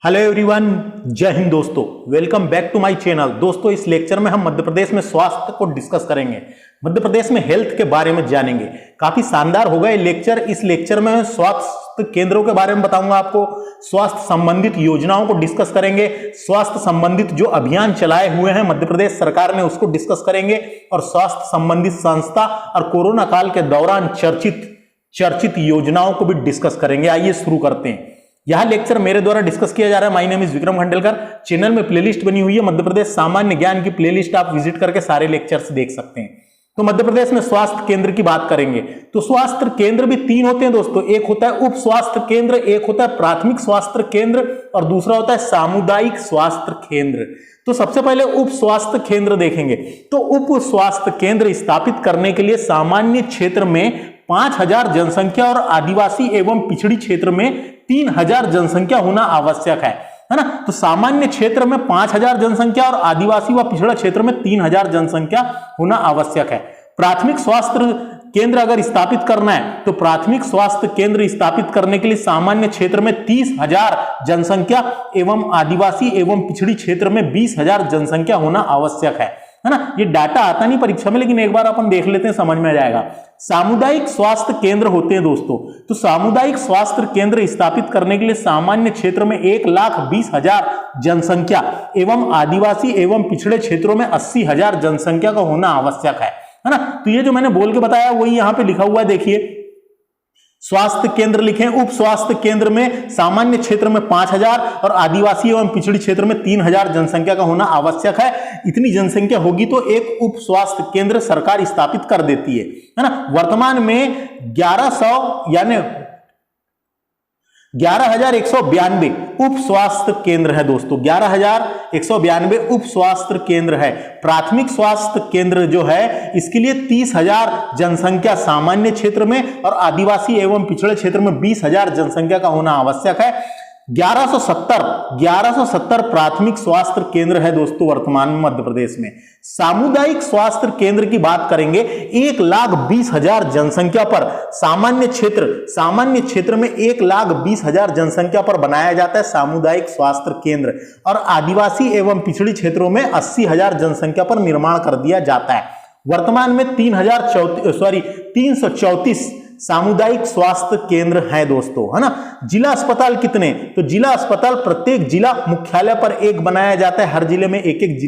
Hello everyone, जय हिंद दोस्तों। Welcome back to my channel. दोस्तों, इस लेक्चर में हम मध्य प्रदेश में स्वास्थ्य को डिस्कस करेंगे, मध्य प्रदेश में हेल्थ के बारे में जानेंगे। काफी शानदार होगा ये लेक्चर। इस लेक्चर में मैं स्वास्थ्य केंद्रों के बारे में बताऊंगा, आपको स्वास्थ्य संबंधित योजनाओं को डिस्कस करेंगे, स्वास्थ्य संबंधित जो अभियान चलाए हुए हैं मध्य प्रदेश सरकार ने उसको डिस्कस करेंगे, और स्वास्थ्य संबंधित संस्था और कोरोना काल के दौरान चर्चित योजनाओं को भी डिस्कस करेंगे। आइए शुरू करते हैं। यह लेक्चर मेरे द्वारा डिस्कस किया जा रहा है। My name is Vikram Khandelkar. Channel में प्लेलिस्ट बनी हुई है मध्य प्रदेश सामान्य ज्ञान की प्लेलिस्ट, आप विजिट करके सारे लेक्चर्स देख सकते हैं। तो मध्य प्रदेश में स्वास्थ्य केंद्र की बात करेंगे तो स्वास्थ्य केंद्र भी तीन होते हैं दोस्तों। एक होता है उप स्वास्थ्य केंद्र, एक होता है प्राथमिक स्वास्थ्य केंद्र, और दूसरा होता है सामुदायिक स्वास्थ्य केंद्र। तो सबसे पहले उप स्वास्थ्य केंद्र देखेंगे। तो उप स्वास्थ्य केंद्र स्थापित करने के लिए सामान्य क्षेत्र में 5000 जनसंख्या और आदिवासी एवं पिछड़ी क्षेत्र में 3000 जनसंख्या होना आवश्यक है ना। तो सामान्य क्षेत्र में 5000 जनसंख्या और आदिवासी व पिछड़ा क्षेत्र में 3000 जनसंख्या होना आवश्यक है। प्राथमिक स्वास्थ्य केंद्र अगर स्थापित करना है तो प्राथमिक स्वास्थ्य केंद्र स्थापित करने के लिए सामान्य क्षेत्र में 30,000 जनसंख्या एवं आदिवासी एवं पिछड़ी क्षेत्र में 20,000 जनसंख्या होना आवश्यक है ना। ये डाटा आता नहीं परीक्षा में, लेकिन एक बार अपन देख लेते हैं, समझ में आ जाएगा। सामुदायिक स्वास्थ्य केंद्र होते हैं दोस्तों। तो सामुदायिक स्वास्थ्य केंद्र स्थापित करने के लिए सामान्य क्षेत्र में 1,20,000 जनसंख्या एवं आदिवासी एवं पिछड़े क्षेत्रों में 80,000 जनसंख्या का होना आवश्यक है ना। तो ये जो मैंने बोल के बताया वही यहां पे लिखा हुआ है, देखिए। स्वास्थ्य केंद्र लिखे, उप स्वास्थ्य केंद्र में सामान्य क्षेत्र में 5000 और आदिवासी एवं पिछड़ी क्षेत्र में 3000 जनसंख्या का होना आवश्यक है। इतनी जनसंख्या होगी तो एक उप स्वास्थ्य केंद्र सरकार स्थापित कर देती है ना। वर्तमान में 1100 यानी 11,192 उप स्वास्थ्य केंद्र है दोस्तों। 11,192 उप स्वास्थ्य केंद्र है। प्राथमिक स्वास्थ्य केंद्र जो है इसके लिए 30,000 जनसंख्या सामान्य क्षेत्र में और आदिवासी एवं पिछड़े क्षेत्र में 20,000 जनसंख्या का होना आवश्यक है। 1170 प्राथमिक स्वास्थ्य केंद्र है दोस्तों वर्तमान में मध्य प्रदेश में। सामुदायिक स्वास्थ्य केंद्र की बात करेंगे 1,20,000 जनसंख्या पर सामान्य क्षेत्र में 1,20,000 जनसंख्या पर बनाया जाता है सामुदायिक स्वास्थ्य केंद्र, और आदिवासी एवं पिछड़ी क्षेत्रों में 80,000 जनसंख्या पर निर्माण कर दिया जाता है। वर्तमान में 334 सामुदायिक स्वास्थ्य केंद्र है दोस्तों, है ना। जिला अस्पताल कितने? तो जिला अस्पताल प्रत्येक जिला मुख्यालय पर एक बनाया जाता है। हर जिले में एक एक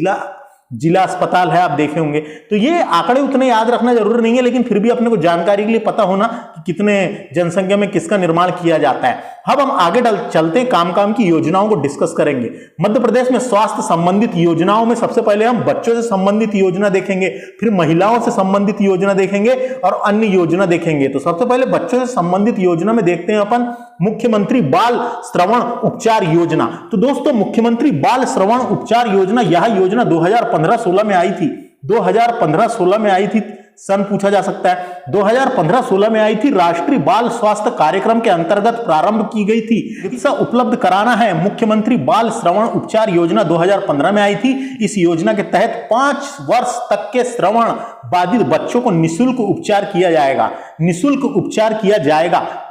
जिला अस्पताल है, आप देखे होंगे। तो ये आंकड़े उतने याद रखना जरूरी नहीं है, लेकिन फिर भी अपने को जानकारी के लिए पता होना कि कितने जनसंख्या में किसका निर्माण किया जाता है। अब हम आगे चलते हैं, काम की योजनाओं को डिस्कस करेंगे। मध्य प्रदेश में स्वास्थ्य संबंधित योजनाओं में सबसे पहले हम बच्चों से संबंधित योजना देखेंगे, फिर महिलाओं से संबंधित योजना देखेंगे और अन्य योजना देखेंगे। तो सबसे पहले बच्चों से संबंधित योजना में देखते हैं अपन मुख्यमंत्री बाल श्रवण उपचार योजना। तो दोस्तों, मुख्यमंत्री बाल श्रवण उपचार योजना, यह योजना 2015-16 में आई थी। 2015-16 में आई थी, सन पूछा जा सकता है। 2015-16 में आई थी। राष्ट्रीय बाल स्वास्थ्य कार्यक्रम के अंतर्गत प्रारंभ की गई थी। चिकित्सा उपलब्ध कराना है। मुख्यमंत्री बाल श्रवण उपचार योजना 2015 में आई थी। इस योजना के तहत 5 वर्ष तक के श्रवण बाधित बच्चों को निःशुल्क उपचार किया जाएगा।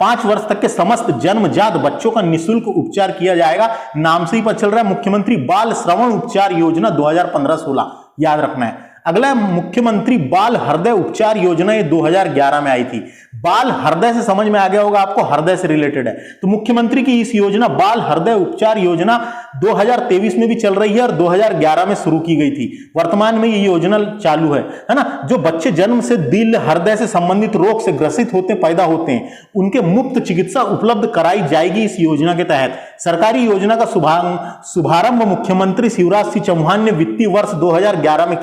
5 वर्ष तक के समस्त जन्मजात बच्चों का निःशुल्क उपचार किया जाएगा। नाम से ही पता चल रहा है, मुख्यमंत्री बाल श्रवण उपचार योजना 2015-16 याद रखना है। अगला मुख्यमंत्री बाल हृदय उपचार योजना, ये 2011 में आई थी। बाल हृदय से समझ में आ गया होगा आपको, हृदय से रिलेटेड है। तो मुख्यमंत्री की इस योजना बाल हृदय उपचार योजना 2023 में भी चल रही है और 2011 में शुरू की गई थी। वर्तमान में ये योजना चालू है ना। जो बच्चे जन्म से दिल हृदय से संबंधित रोग से ग्रसित होते पैदा होते हैं, उनके मुफ्त चिकित्सा उपलब्ध कराई जाएगी इस योजना के तहत। सरकारी योजना का शुभारंभ मुख्यमंत्री शिवराज सिंह चौहान ने वित्तीय वर्ष 2011 में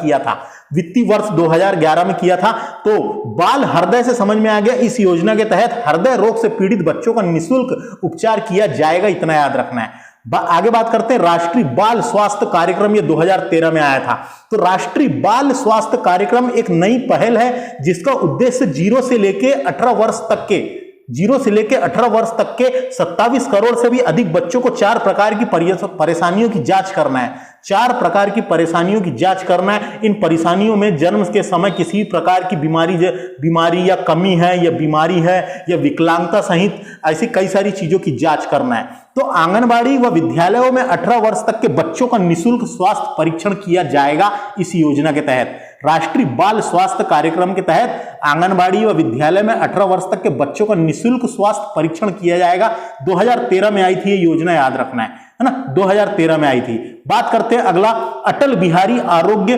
किया था। तो बाल हृदय से समझ में आ गया, इस योजना के तहत हृदय रोग से पीड़ित बच्चों का निःशुल्क उपचार किया जाएगा, इतना याद रखना है। आगे बात करते हैं राष्ट्रीय बाल स्वास्थ्य कार्यक्रम, ये 2013 में आया था। तो राष्ट्रीय बाल स्वास्थ्य कार्यक्रम एक नई पहल है जिसका उद्देश्य 0 से लेकर 18 वर्ष तक के 0 से लेकर 18 वर्ष तक के 27 करोड़ से भी अधिक बच्चों को 4 प्रकार की परेशानियों की जांच करना है। 4 प्रकार की परेशानियों की जांच करना है। इन परेशानियों में जन्म के समय किसी प्रकार की बीमारी या कमी है या बीमारी है या विकलांगता सहित ऐसी कई सारी चीजों की जांच करना है। तो आंगनबाड़ी व विद्यालयों में 18 वर्ष तक के बच्चों का निःशुल्क स्वास्थ्य परीक्षण किया जाएगा। इस योजना के तहत राष्ट्रीय बाल स्वास्थ्य कार्यक्रम के तहत आंगनबाड़ी व विद्यालय में 18 वर्ष तक के बच्चों का निःशुल्क स्वास्थ्य परीक्षण किया जाएगा। 2013 में आई थी ये योजना, याद रखना है ना, 2013 में आई थी। बात करते हैं अगला, अटल बिहारी आरोग्य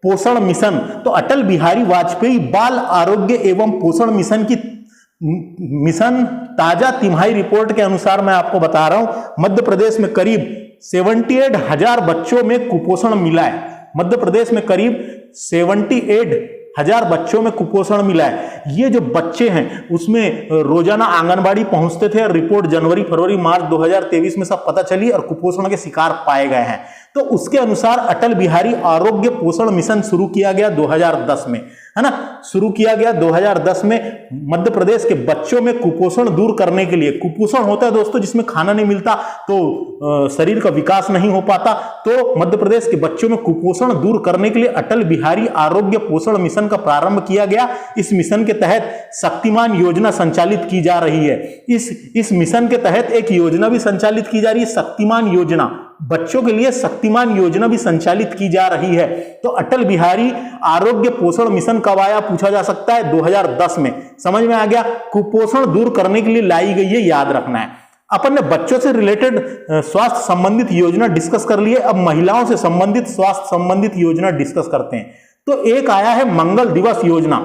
पोषण मिशन। तो अटल बिहारी वाजपेयी बाल आरोग्य एवं पोषण मिशन की ताजा तिमाही रिपोर्ट के अनुसार मैं आपको बता रहा हूं, मध्य प्रदेश में करीब 78,000 बच्चों में कुपोषण मिला है। मध्य प्रदेश में करीब 78,000 बच्चों में कुपोषण मिला है। ये जो बच्चे हैं उसमें रोजाना आंगनबाड़ी पहुंचते थे और रिपोर्ट जनवरी, फरवरी, मार्च 2023 में सब पता चली और कुपोषण के शिकार पाए गए हैं। तो उसके अनुसार अटल बिहारी आरोग्य पोषण मिशन शुरू किया गया 2010 में, है ना, शुरू किया गया 2010 में। मध्य प्रदेश के बच्चों में कुपोषण दूर करने के लिए, कुपोषण होता है दोस्तों जिसमें खाना नहीं मिलता तो शरीर का विकास नहीं हो पाता, तो मध्य प्रदेश के बच्चों में कुपोषण दूर करने के लिए अटल बिहारी आरोग्य पोषण मिशन का प्रारंभ किया गया। इस मिशन के तहत शक्तिमान योजना संचालित की जा रही है। इस मिशन के तहत एक योजना भी संचालित की जा रही है, शक्तिमान योजना। बच्चों के लिए शक्तिमान योजना भी संचालित की जा रही है। तो अटल बिहारी आरोग्य पोषण मिशन कब आया पूछा जा सकता है, 2010 में। समझ में आ गया, कुपोषण दूर करने के लिए लाई गई है, याद रखना है। अपन ने बच्चों से रिलेटेड स्वास्थ्य संबंधित योजना डिस्कस कर लिए, अब महिलाओं से संबंधित स्वास्थ्य संबंधित योजना डिस्कस करते हैं। तो एक आया है मंगल दिवस योजना।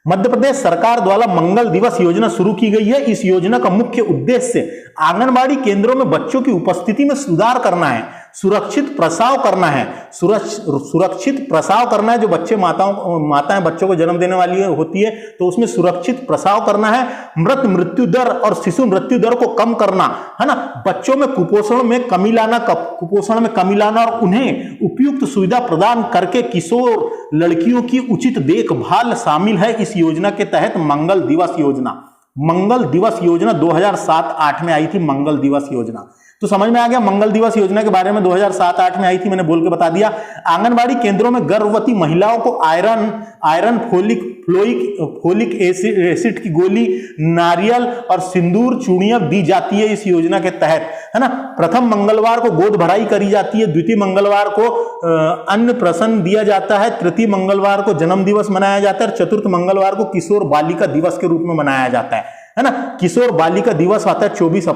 मध्य प्रदेश सरकार द्वारा मंगल दिवस योजना शुरू की गई है। इस योजना का मुख्य उद्देश्य आंगनबाड़ी केंद्रों में बच्चों की उपस्थिति में सुधार करना है, सुरक्षित प्रसव करना है, सुरक्षित प्रसव करना है। जो बच्चे माताएं बच्चों को जन्म देने वाली होती है तो उसमें सुरक्षित प्रसव करना है। मृत्यु दर और शिशु मृत्यु दर को कम करना, है ना, बच्चों में कुपोषण में कमी लाना और उन्हें उपयुक्त सुविधा प्रदान करके किशोर लड़कियों की उचित देखभाल शामिल है इस योजना के तहत। मंगल दिवस योजना 2007-8 में आई थी। मंगल दिवस योजना तो समझ में आ गया। मंगल दिवस योजना के बारे में 2007-8 में आई थी, मैंने बोल के बता दिया। आंगनबाड़ी केंद्रों में गर्भवती महिलाओं को आयरन फोलिक एसिड की गोली, नारियल और सिंदूर चूड़ियां दी जाती है इस योजना के तहत, है ना। प्रथम मंगलवार को गोद भराई करी जाती है, द्वितीय मंगलवार को अन्न प्राशन दिया जाता है, तृतीय मंगलवार को जन्म दिवस मनाया जाता है और चतुर्थ मंगलवार को किशोर बालिका दिवस के रूप में मनाया जाता है ना। किशोर बालिका दिवस आता है 24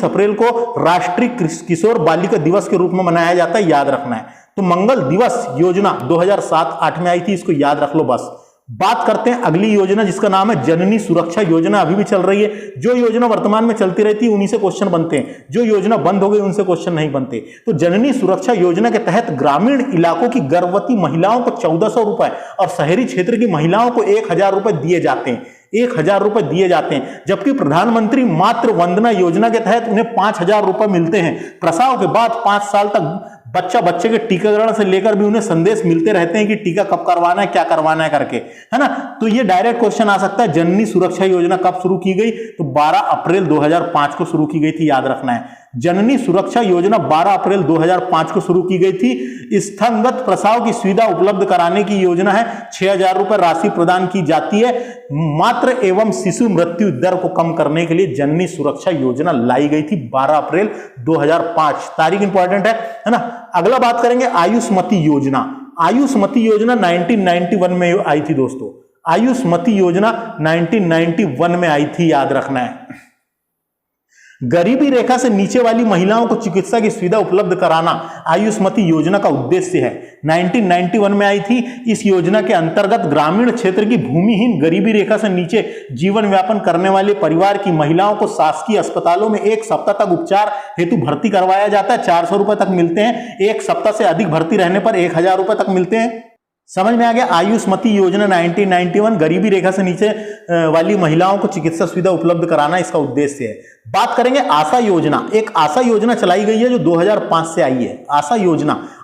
अप्रैल को राष्ट्रीय किशोर बालिका दिवस के रूप में मनाया जाता है, याद रखना है। तो मंगल दिवस योजना 2007-8 में आई थी, इसको याद रख लो बस। बात करते हैं अगली योजना जिसका नाम है जननी सुरक्षा योजना। अभी भी चल रही है। जो योजना वर्तमान में चलती रहती है उन्हीं से क्वेश्चन बनते हैं, जो योजना बंद हो गई उनसे क्वेश्चन नहीं बनते। तो जननी सुरक्षा योजना के तहत ग्रामीण इलाकों की गर्भवती महिलाओं को 1400 रुपए और शहरी क्षेत्र की महिलाओं को 1000 रुपए दिए जाते हैं, 1000 रुपए दिए जाते हैं। जबकि प्रधानमंत्री मातृ वंदना योजना के तहत उन्हें 5000 रुपए मिलते हैं। प्रसव के बाद 5 साल तक बच्चे के टीकाकरण से लेकर भी उन्हें संदेश मिलते रहते हैं कि टीका कब करवाना है, क्या करवाना है करके, है ना। तो ये डायरेक्ट क्वेश्चन आ सकता है। जननी सुरक्षा योजना कब शुरू की गई, तो 12 अप्रैल 2005 को शुरू की गई थी, याद रखना है। जननी सुरक्षा योजना 12 अप्रैल 2005 को शुरू की गई थी। स्तनगत प्रसव की सुविधा उपलब्ध कराने की योजना है। 6000 रुपए राशि प्रदान की जाती है। मातृ एवं शिशु मृत्यु दर को कम करने के लिए जननी सुरक्षा योजना लाई गई थी 12 अप्रैल 2005। तारीख इंपॉर्टेंट है ना। अगला बात करेंगे आयुष्मती योजना। आयुष्मती योजना 1991 में आई थी दोस्तों। आयुष्मती योजना 1991 में आई थी, याद रखना है। गरीबी रेखा से नीचे वाली महिलाओं को चिकित्सा की सुविधा उपलब्ध कराना आयुष्मती योजना का उद्देश्य है। 1991 में आई थी। इस योजना के अंतर्गत ग्रामीण क्षेत्र की भूमिहीन, गरीबी रेखा से नीचे जीवन यापन करने वाले परिवार की महिलाओं को शासकीय अस्पतालों में 1 सप्ताह तक उपचार हेतु भर्ती करवाया जाता है। 400 रुपए तक मिलते हैं। 1 सप्ताह से अधिक भर्ती रहने पर 1000 रुपए तक मिलते हैं। समझ में आ गया। आयुष्मती योजना 1991 गरीबी रेखा से नीचे वाली महिलाओं को चिकित्सा सुविधा उपलब्ध कराना इसका उद्देश्य है। बात करेंगे आशा योजना। एक आशा योजना चलाई गई है जो 2005 से आई है। आशा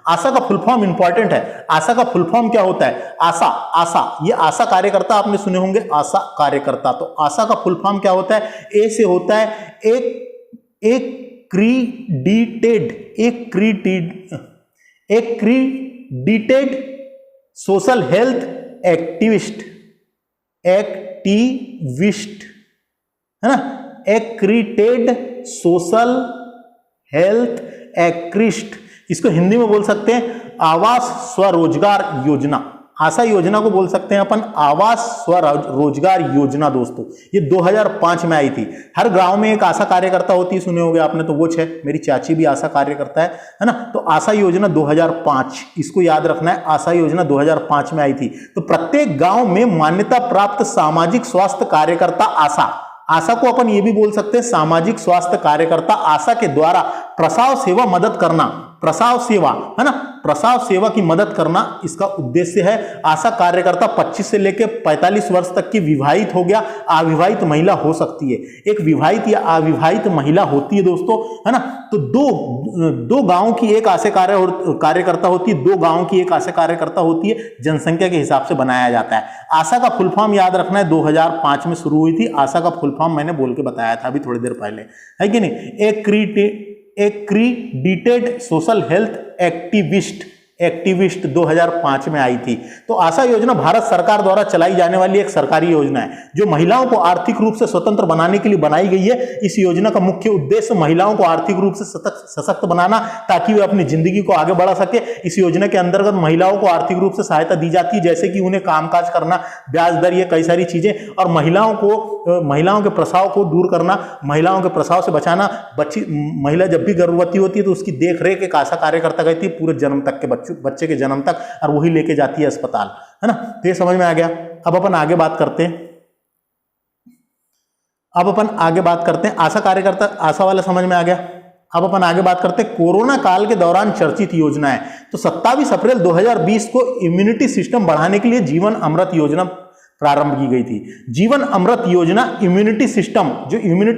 आशा का फुल फॉर्म इंपॉर्टेंट है। आशा का फुल फॉर्म क्या होता है? आशा, आशा, ये आशा कार्यकर्ता आपने सुने होंगे, आशा कार्यकर्ता। तो आशा का फुल फॉर्म क्या होता है? ए से होता है एक्रीडिटेड सोशल हेल्थ एक्टिविस्ट है ना, एक्रीडिटेड सोशल हेल्थ एक्टिविस्ट। इसको हिंदी में बोल सकते हैं आवास स्वरोजगार योजना। आशा योजना को बोल सकते हैं अपन आवास स्वरोजगार योजना। दोस्तों ये 2005 में आई थी। हर गांव में एक आशा कार्यकर्ता होती है, सुने होंगे आपने, तो वो है मेरी चाची भी आशा कार्यकर्ता है ना। तो आशा योजना 2005, इसको याद रखना है, आशा योजना 2005 में आई थी। तो प्रत्येक गांव में मान्यता प्राप्त सामाजिक स्वास्थ्य कार्यकर्ता आशा को अपन ये भी बोल सकते हैं सामाजिक स्वास्थ्य कार्यकर्ता। आशा के द्वारा प्रसव सेवा मदद करना, प्रसव सेवा है ना, प्रसव सेवा की मदद करना इसका उद्देश्य है। आशा कार्यकर्ता 25 से लेकर 45 वर्ष तक की विवाहित हो गया, अविवाहित महिला हो सकती है। एक विवाहित या अविवाहित महिला होती है दोस्तों, है ना। तो दो गांव की एक आशा कार्यकर्ता होती है, 2 गांव की एक आशा कार्यकर्ता होती है, जनसंख्या के हिसाब से बनाया जाता है। आशा का फुल फॉर्म याद रखना है, 2005 में शुरू हुई थी। आशा का फुल फॉर्म मैंने बोल के बताया था अभी थोड़ी देर पहले, है कि नहीं। एक्रीडिटेड सोशल हेल्थ एक्टिविस्ट 2005 में आई थी। तो आशा योजना भारत सरकार द्वारा चलाई जाने वाली एक सरकारी योजना है जो महिलाओं को आर्थिक रूप से स्वतंत्र बनाने के लिए बनाई गई है। इस योजना का मुख्य उद्देश्य महिलाओं को आर्थिक रूप से सशक्त बनाना, ताकि वे अपनी जिंदगी को आगे बढ़ा सके। इस योजना के अंतर्गत महिलाओं को आर्थिक रूप से सहायता दी जाती है, जैसे कि उन्हें कामकाज करना, ब्याज दर, ये कई सारी चीजें, और महिलाओं के प्रसव को दूर करना, महिलाओं के प्रसव से बचाना। महिला जब भी गर्भवती होती है तो उसकी देख रेख एक आशा कार्यकर्ता करती है पूरे जन्म तक के बच्चे के जन्म तक, और वही लेके जाती है अस्पताल, है ना। तो ये समझ में आ गया। अब अपन आगे बात करते हैं, आशा कार्यकर्ता, आशा वाला समझ में आ गया। अब अपन आगे बात करते हैं कोरोना काल के दौरान चर्चित योजना है। तो 27 अप्रैल 2020 को इम्यूनिटी सिस्टम बढ़ाने के लिए जीवन अमृत योजना प्रारंभ की गई थी। जीवन अमृत योजना इम्यूनिटी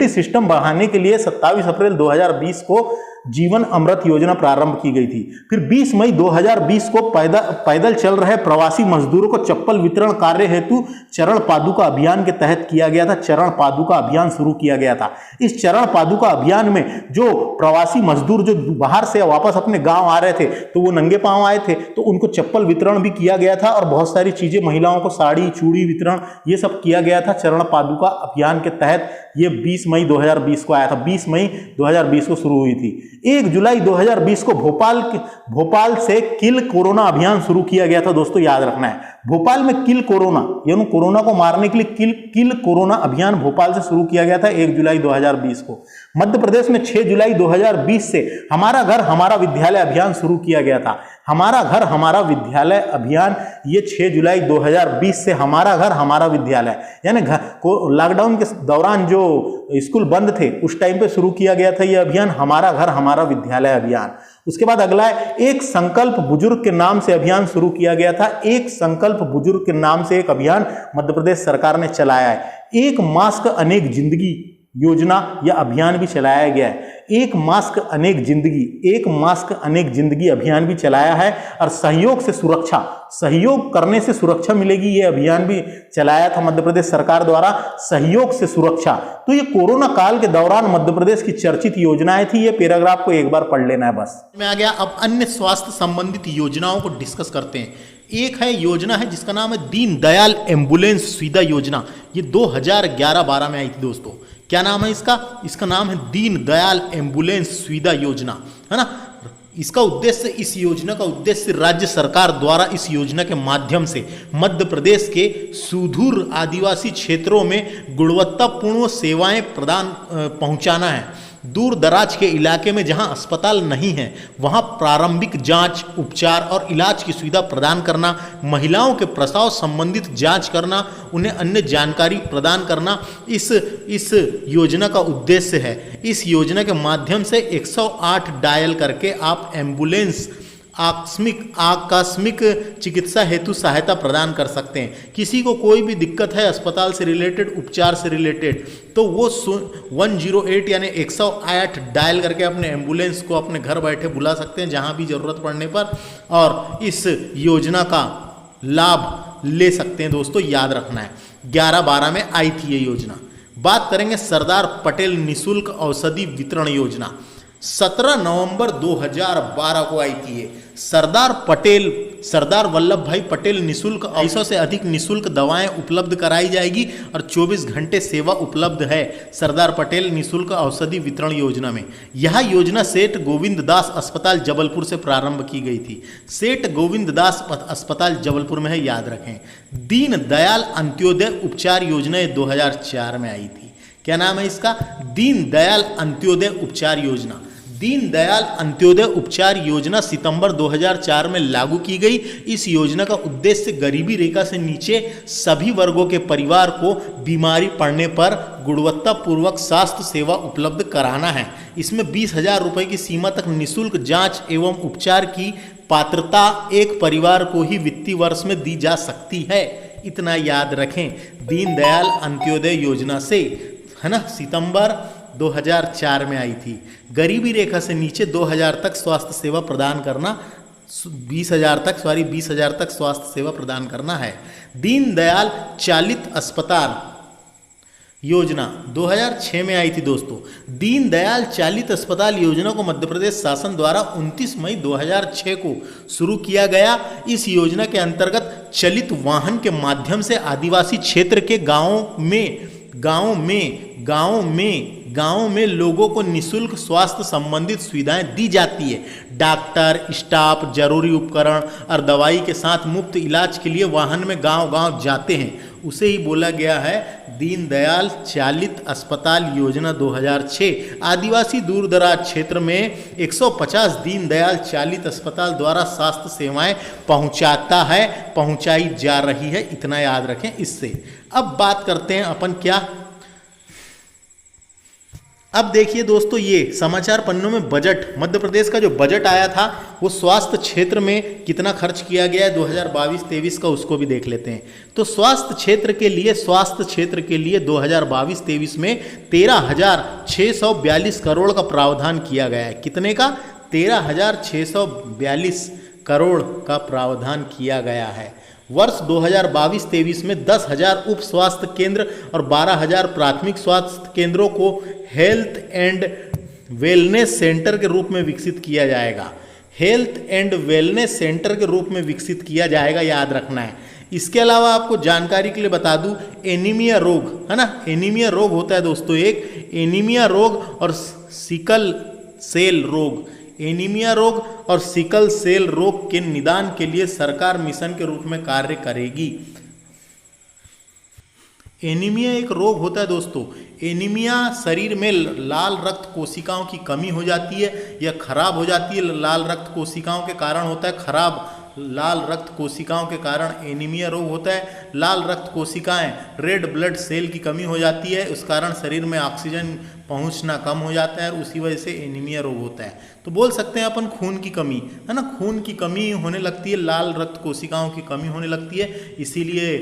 सिस्टम बढ़ाने के लिए 27 अप्रैल 2020 को जीवन अमृत योजना प्रारंभ की गई थी। फिर 20 मई 2020 को पैदल चल रहे प्रवासी मजदूरों को चप्पल वितरण कार्य हेतु चरण पादुका अभियान के तहत किया गया था। चरण पादुका अभियान शुरू किया गया था। इस चरण पादुका अभियान में जो प्रवासी मजदूर जो बाहर से वापस अपने गांव आ रहे थे, तो वो नंगे पांव आए थे, तो उनको चप्पल वितरण भी किया गया था, और बहुत सारी चीजें, महिलाओं को साड़ी चूड़ी वितरण, ये सब किया गया था चरण पादुका अभियान के तहत। ये 20 मई 2020 को आया था, 20 मई 2020 को शुरू हुई थी। 1 जुलाई 2020 को भोपाल से किल कोरोना अभियान शुरू किया गया था। दोस्तों याद रखना है, भोपाल में किल कोरोना, यानी कोरोना को मारने के लिए किल कोरोना अभियान भोपाल से शुरू किया गया था 1 जुलाई 2020 को। मध्य प्रदेश में 6 जुलाई 2020 से हमारा घर हमारा विद्यालय अभियान शुरू किया गया था। हमारा घर हमारा विद्यालय अभियान, ये 6 जुलाई 2020 से हमारा घर हमारा विद्यालय, यानी लॉकडाउन के दौरान जो स्कूल बंद थे उस टाइम पे शुरू किया गया था ये अभियान, हमारा घर हमारा विद्यालय अभियान। उसके बाद अगला है एक संकल्प बुजुर्ग के नाम से अभियान शुरू किया गया था। एक संकल्प बुजुर्ग के नाम से एक अभियान मध्य प्रदेश सरकार ने चलाया है। एक मास्क अनेक जिंदगी योजना या अभियान भी चलाया गया है। एक मास्क अनेक जिंदगी अभियान भी चलाया है। और सहयोग करने से सुरक्षा मिलेगी, ये अभियान भी चलाया था मध्य प्रदेश सरकार द्वारा, सहयोग से सुरक्षा। तो ये कोरोना काल के दौरान मध्य प्रदेश की चर्चित योजनाएं थी। ये पैराग्राफ को एक बार पढ़ लेना है बस। में आ गया। अब अन्य स्वास्थ्य संबंधित योजनाओं को डिस्कस करते हैं। एक है योजना है जिसका नाम है दीन दयाल एम्बुलेंस सुविधा योजना। ये 2011-12 में आई थी दोस्तों। क्या नाम है इसका? इसका नाम है दीन दयाल एम्बुलेंस सुविधा योजना, है ना। इसका उद्देश्य, इस योजना का उद्देश्य राज्य सरकार द्वारा इस योजना के माध्यम से मध्य प्रदेश के सुदूर आदिवासी क्षेत्रों में गुणवत्तापूर्ण सेवाएं पहुंचाना है। दूर दराज के इलाके में जहां अस्पताल नहीं है वहां प्रारंभिक जांच, उपचार और इलाज की सुविधा प्रदान करना, महिलाओं के प्रसव संबंधित जांच करना, उन्हें अन्य जानकारी प्रदान करना इस योजना का उद्देश्य है। इस योजना के माध्यम से 108 डायल करके आप एम्बुलेंस आकस्मिक चिकित्सा हेतु सहायता प्रदान कर सकते हैं। किसी को कोई भी दिक्कत है अस्पताल से रिलेटेड, उपचार से रिलेटेड, तो वो 108 यानी 108 डायल करके अपने एम्बुलेंस को अपने घर बैठे बुला सकते हैं जहां भी ज़रूरत पड़ने पर, और इस योजना का लाभ ले सकते हैं। दोस्तों याद रखना है 11-12 में आई थी ये योजना। बात करेंगे सरदार पटेल निशुल्क औषधि वितरण योजना। 17 नवंबर 2012 को आई थी ये। सरदार वल्लभ भाई पटेल निशुल्क 250 से अधिक निशुल्क दवाएं उपलब्ध कराई जाएगी और 24 घंटे सेवा उपलब्ध है सरदार पटेल निशुल्क औषधि वितरण योजना में। यह योजना सेठ गोविंद दास अस्पताल जबलपुर से प्रारंभ की गई थी। सेठ गोविंद दास अस्पताल जबलपुर में है, याद रखें। दीन दयाल अंत्योदय उपचार योजना 2004 में आई थी। क्या नाम है इसका? दीन दयाल अंत्योदय उपचार योजना। दीन दयाल अंत्योदय उपचार योजना सितंबर 2004 में लागू की गई। इस योजना का उद्देश्य गरीबी रेखा से नीचे सभी वर्गों के परिवार को बीमारी पड़ने पर गुणवत्तापूर्वक स्वास्थ्य सेवा उपलब्ध कराना है। इसमें 20,000 रुपये की सीमा तक निःशुल्क जांच एवं उपचार की पात्रता एक परिवार को ही वित्तीय वर्ष में दी जा सकती है। इतना याद रखें, दीनदयाल अंत्योदय योजना से, है ना, सितंबर 2004 में आई थी। गरीबी रेखा से नीचे 2000 तक स्वास्थ्य सेवा प्रदान करना, 20,000 तक स्वास्थ्य सेवा प्रदान करना है। दीनदयाल चालित अस्पताल योजना 2006 में आई थी। दोस्तों दीनदयाल चालित अस्पताल योजना को मध्य प्रदेश शासन द्वारा 29 मई 2006 को शुरू किया गया। इस योजना के अंतर्गत चलित वाहन के माध्यम से आदिवासी क्षेत्र के गांवों में लोगों को निःशुल्क स्वास्थ्य संबंधित सुविधाएं दी जाती है। डॉक्टर, स्टाफ, जरूरी उपकरण और दवाई के साथ मुफ्त इलाज के लिए वाहन में गांव-गांव जाते हैं। उसे ही बोला गया है दीनदयाल चालित अस्पताल योजना 2006। आदिवासी दूर दराज क्षेत्र में 150 दीनदयाल चालित अस्पताल द्वारा स्वास्थ्य सेवाएं पहुंचाई जा रही है। इतना याद रखें इससे। अब बात करते हैं अपन क्या, अब देखिए दोस्तों, ये समाचार पन्नों में बजट, मध्य प्रदेश का जो बजट आया था वो स्वास्थ्य क्षेत्र में कितना खर्च किया गया है 2022-23 का, उसको भी देख लेते हैं। तो स्वास्थ्य क्षेत्र के लिए 2022-23 में 13,642 करोड़ का प्रावधान किया गया है। कितने का? 13,642 करोड़ का प्रावधान किया गया है। वर्ष 2022-23 में 10,000 उप स्वास्थ्य केंद्र और 12,000 प्राथमिक स्वास्थ्य केंद्रों को हेल्थ एंड वेलनेस सेंटर के रूप में विकसित किया जाएगा। हेल्थ एंड वेलनेस सेंटर के रूप में विकसित किया जाएगा, याद रखना है। इसके अलावा आपको जानकारी के लिए बता दूं, एनीमिया रोग, है ना, एनीमिया रोग होता है दोस्तों एक, एनीमिया रोग और सिकल सेल रोग, एनीमिया रोग और सिकल सेल रोग के निदान के लिए सरकार मिशन के रूप में कार्य करेगी। एनीमिया एक रोग होता है दोस्तों। एनीमिया शरीर में लाल रक्त कोशिकाओं की कमी हो जाती है या खराब हो जाती है। लाल रक्त कोशिकाओं के कारण होता है खराब, लाल रक्त कोशिकाओं के कारण एनीमिया रोग होता है। लाल रक्त कोशिकाएं, रेड ब्लड सेल की कमी हो जाती है, उस कारण शरीर में ऑक्सीजन पहुंचना कम हो जाता है और उसी वजह से एनीमिया रोग होता है। तो बोल सकते हैं अपन खून की कमी, है ना, खून की कमी होने लगती है, लाल रक्त कोशिकाओं की कमी होने लगती है। इसीलिए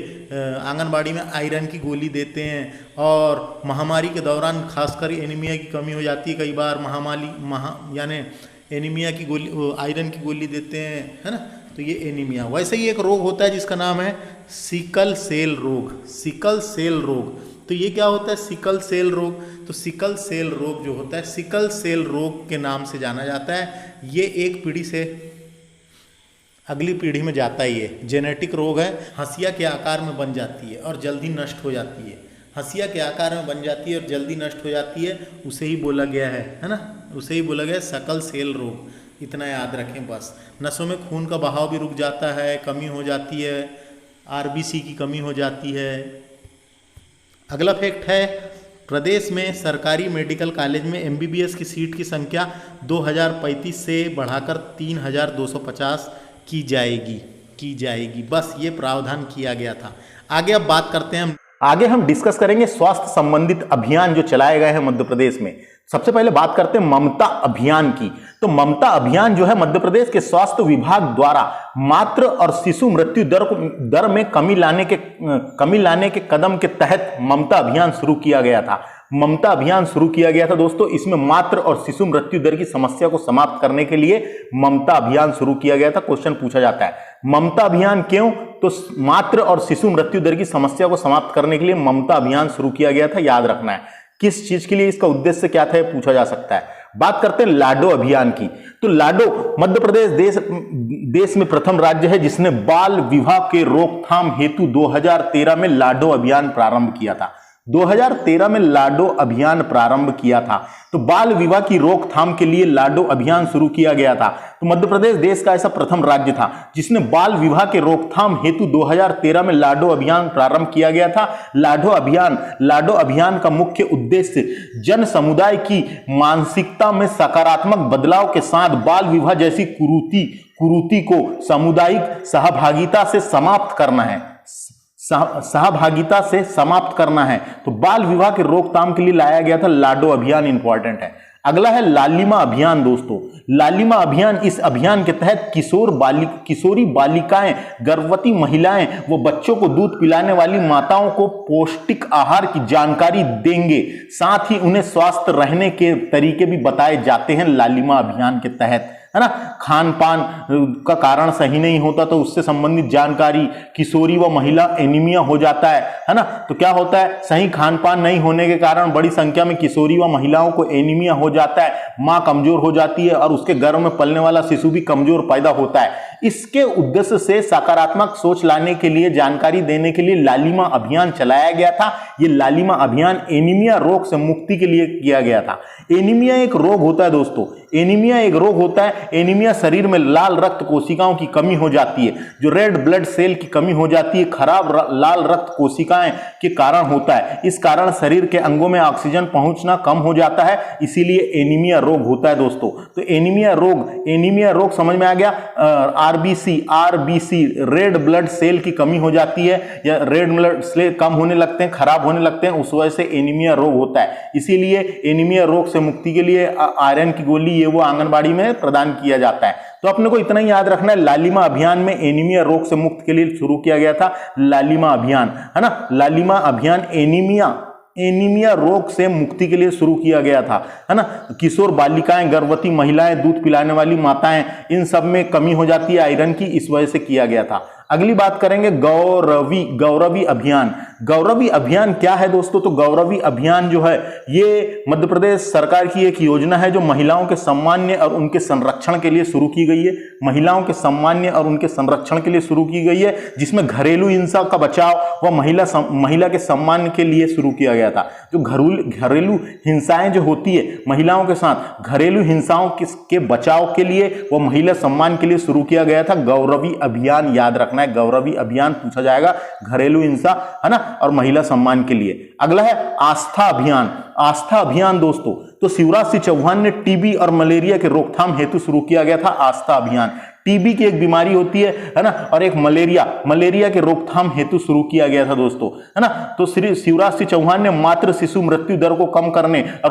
आंगनबाड़ी में आयरन की गोली देते हैं और महामारी के दौरान खासकर एनीमिया की कमी हो जाती है। कई बार यानी एनीमिया की गोली, आयरन की गोली देते हैं, है ना। तो ये एनीमिया। वैसे ही एक रोग होता है जिसका नाम है सिकल सेल रोग। सिकल सेल रोग, तो ये क्या होता है? सिकल सेल रोग। तो सिकल सेल रोग जो होता है, सिकल सेल रोग के नाम से जाना जाता है। ये एक पीढ़ी से अगली पीढ़ी में जाता ही है। जेनेटिक रोग है, हंसिया के आकार में बन जाती है और जल्दी नष्ट हो जाती है। हंसिया के आकार में बन जाती है और जल्दी नष्ट हो जाती है, उसे ही बोला गया है ना, उसे ही बोला गया सिकल सेल रोग। इतना याद रखें बस। नसों में खून का बहाव भी रुक जाता है, कमी हो जाती है, आरबीसी की कमी हो जाती है। अगला फैक्ट है, प्रदेश में सरकारी मेडिकल कॉलेज में एमबीबीएस की सीट की संख्या 2035 से बढ़ाकर 3,250 की जाएगी। बस ये प्रावधान किया गया था। आगे अब बात करते हैं हम आगे हम डिस्कस करेंगे स्वास्थ्य संबंधित अभियान जो चलाए गए हैं मध्य प्रदेश में। सबसे पहले बात करते हैं ममता अभियान की। तो ममता अभियान जो है मध्य प्रदेश के स्वास्थ्य विभाग द्वारा मातृ और शिशु मृत्यु दर में कमी लाने के कदम के तहत ममता अभियान शुरू किया गया था। ममता अभियान शुरू किया गया था दोस्तों। इसमें मातृ और शिशु मृत्यु दर की समस्या को समाप्त करने के लिए ममता अभियान शुरू किया गया था। क्वेश्चन पूछा जाता है ममता अभियान क्यों? तो मातृ और शिशु मृत्यु दर की समस्या को समाप्त करने के लिए ममता अभियान शुरू किया गया था, याद रखना है। किस चीज के लिए, इसका उद्देश्य क्या था, पूछा जा सकता है। बात करते हैं लाडो अभियान की। तो लाडो मध्य प्रदेश देश में प्रथम राज्य है जिसने बाल विवाह के रोकथाम हेतु 2013 में लाडो अभियान प्रारंभ किया था। 2013 में लाडो अभियान प्रारंभ किया था। तो बाल विवाह की रोकथाम के लिए लाडो अभियान शुरू किया गया था। तो मध्य प्रदेश देश का ऐसा प्रथम राज्य था जिसने बाल विवाह के रोकथाम हेतु 2013 में लाडो अभियान प्रारंभ किया गया था। लाडो अभियान का मुख्य उद्देश्य जन समुदाय की मानसिकता में सकारात्मक बदलाव के साथ बाल विवाह जैसी कुरीति को सामुदायिक सहभागिता से समाप्त करना है। तो बाल विवाह के रोकथाम के लिए लाया गया था लाडो अभियान, इंपॉर्टेंट है। अगला है लालिमा अभियान दोस्तों। लालिमा अभियान, इस अभियान के तहत किशोरी बालिकाएं, गर्भवती महिलाएं व बच्चों को दूध पिलाने वाली माताओं को पौष्टिक आहार की जानकारी देंगे। साथ ही उन्हें स्वस्थ रहने के तरीके भी बताए जाते हैं लालिमा अभियान के तहत, है ना। खान पान का कारण सही नहीं होता तो उससे संबंधित जानकारी, किशोरी व महिला एनीमिया हो जाता है ना। तो क्या होता है, सही खान पान नहीं होने के कारण बड़ी संख्या में किशोरी व महिलाओं को एनीमिया हो जाता है, मां कमजोर हो जाती है और उसके गर्भ में पलने वाला शिशु भी कमजोर पैदा होता है। इसके उद्देश्य से सकारात्मक सोच लाने के लिए, जानकारी देने के लिए लालिमा अभियान चलाया गया था। यह लालिमा अभियान एनीमिया रोग से मुक्ति के लिए किया गया था। एनीमिया एक रोग होता है दोस्तों, एनीमिया एक रोग होता है। एनीमिया शरीर में लाल रक्त कोशिकाओं की कमी हो जाती है, जो रेड ब्लड सेल की कमी हो जाती है, खराब लाल रक्त कोशिकाएं के कारण होता है। इस कारण शरीर के अंगों में ऑक्सीजन पहुंचना कम हो जाता है, इसीलिए एनीमिया रोग होता है दोस्तों। तो एनीमिया रोग समझ में आ गया। आरबीसी रेड ब्लड सेल की कमी हो जाती है या रेड ब्लड सेल कम होने लगते हैं, खराब होने लगते हैं, उस वजह से एनीमिया रोग होता है। इसीलिए एनीमिया रोग से मुक्ति के लिए आयरन की गोली वो आंगनबाड़ी में प्रदान किया जाता है। तो अपने को इतना ही याद रखना है, लालिमा अभियान में एनीमिया रोग से मुक्त के लिए शुरू किया गया था लालिमा अभियान, है ना। लालिमा अभियान एनीमिया रोग से मुक्ति के लिए शुरू किया गया था, है ना। किशोर बालिकाएं, गर्भवती महिलाएं, दूध पिलाने वाली माताएं, इन सब में कमी हो जाती है आयरन की, इस वजह से किया गया था। अगली बात करेंगे गौरवी अभियान। गौरवी अभियान क्या है दोस्तों? तो गौरवी अभियान जो है ये मध्य प्रदेश सरकार की एक योजना है जो महिलाओं के सम्मान्य और उनके संरक्षण के लिए शुरू की गई है। महिलाओं के सम्मान्य और उनके संरक्षण के लिए शुरू की गई है, जिसमें घरेलू हिंसा का बचाव व महिला के सम्मान के लिए शुरू किया गया था। जो घरेलू हिंसाएं जो होती है महिलाओं के साथ, घरेलू हिंसाओं के बचाव के लिए व महिला सम्मान के लिए शुरू किया गया था गौरवी अभियान, याद रखना। गौरवी अभियान पूछा जाएगा, घरेलू हिंसा, है ना, और महिला सम्मान के लिए। अगला है आस्था अभियान दोस्तों। तो शिवराज सिंह चौहान ने टीबी और मलेरिया के रोकथाम हेतु शुरू किया गया था आस्था अभियान। टीबी की एक बीमारी होती है ना, और एक मलेरिया के रोकथाम हेतु शुरू किया गया था दोस्तों, है ना। तो श्री शिवराज सिंह चौहान ने मातृ शिशु मृत्यु दर को कम करने और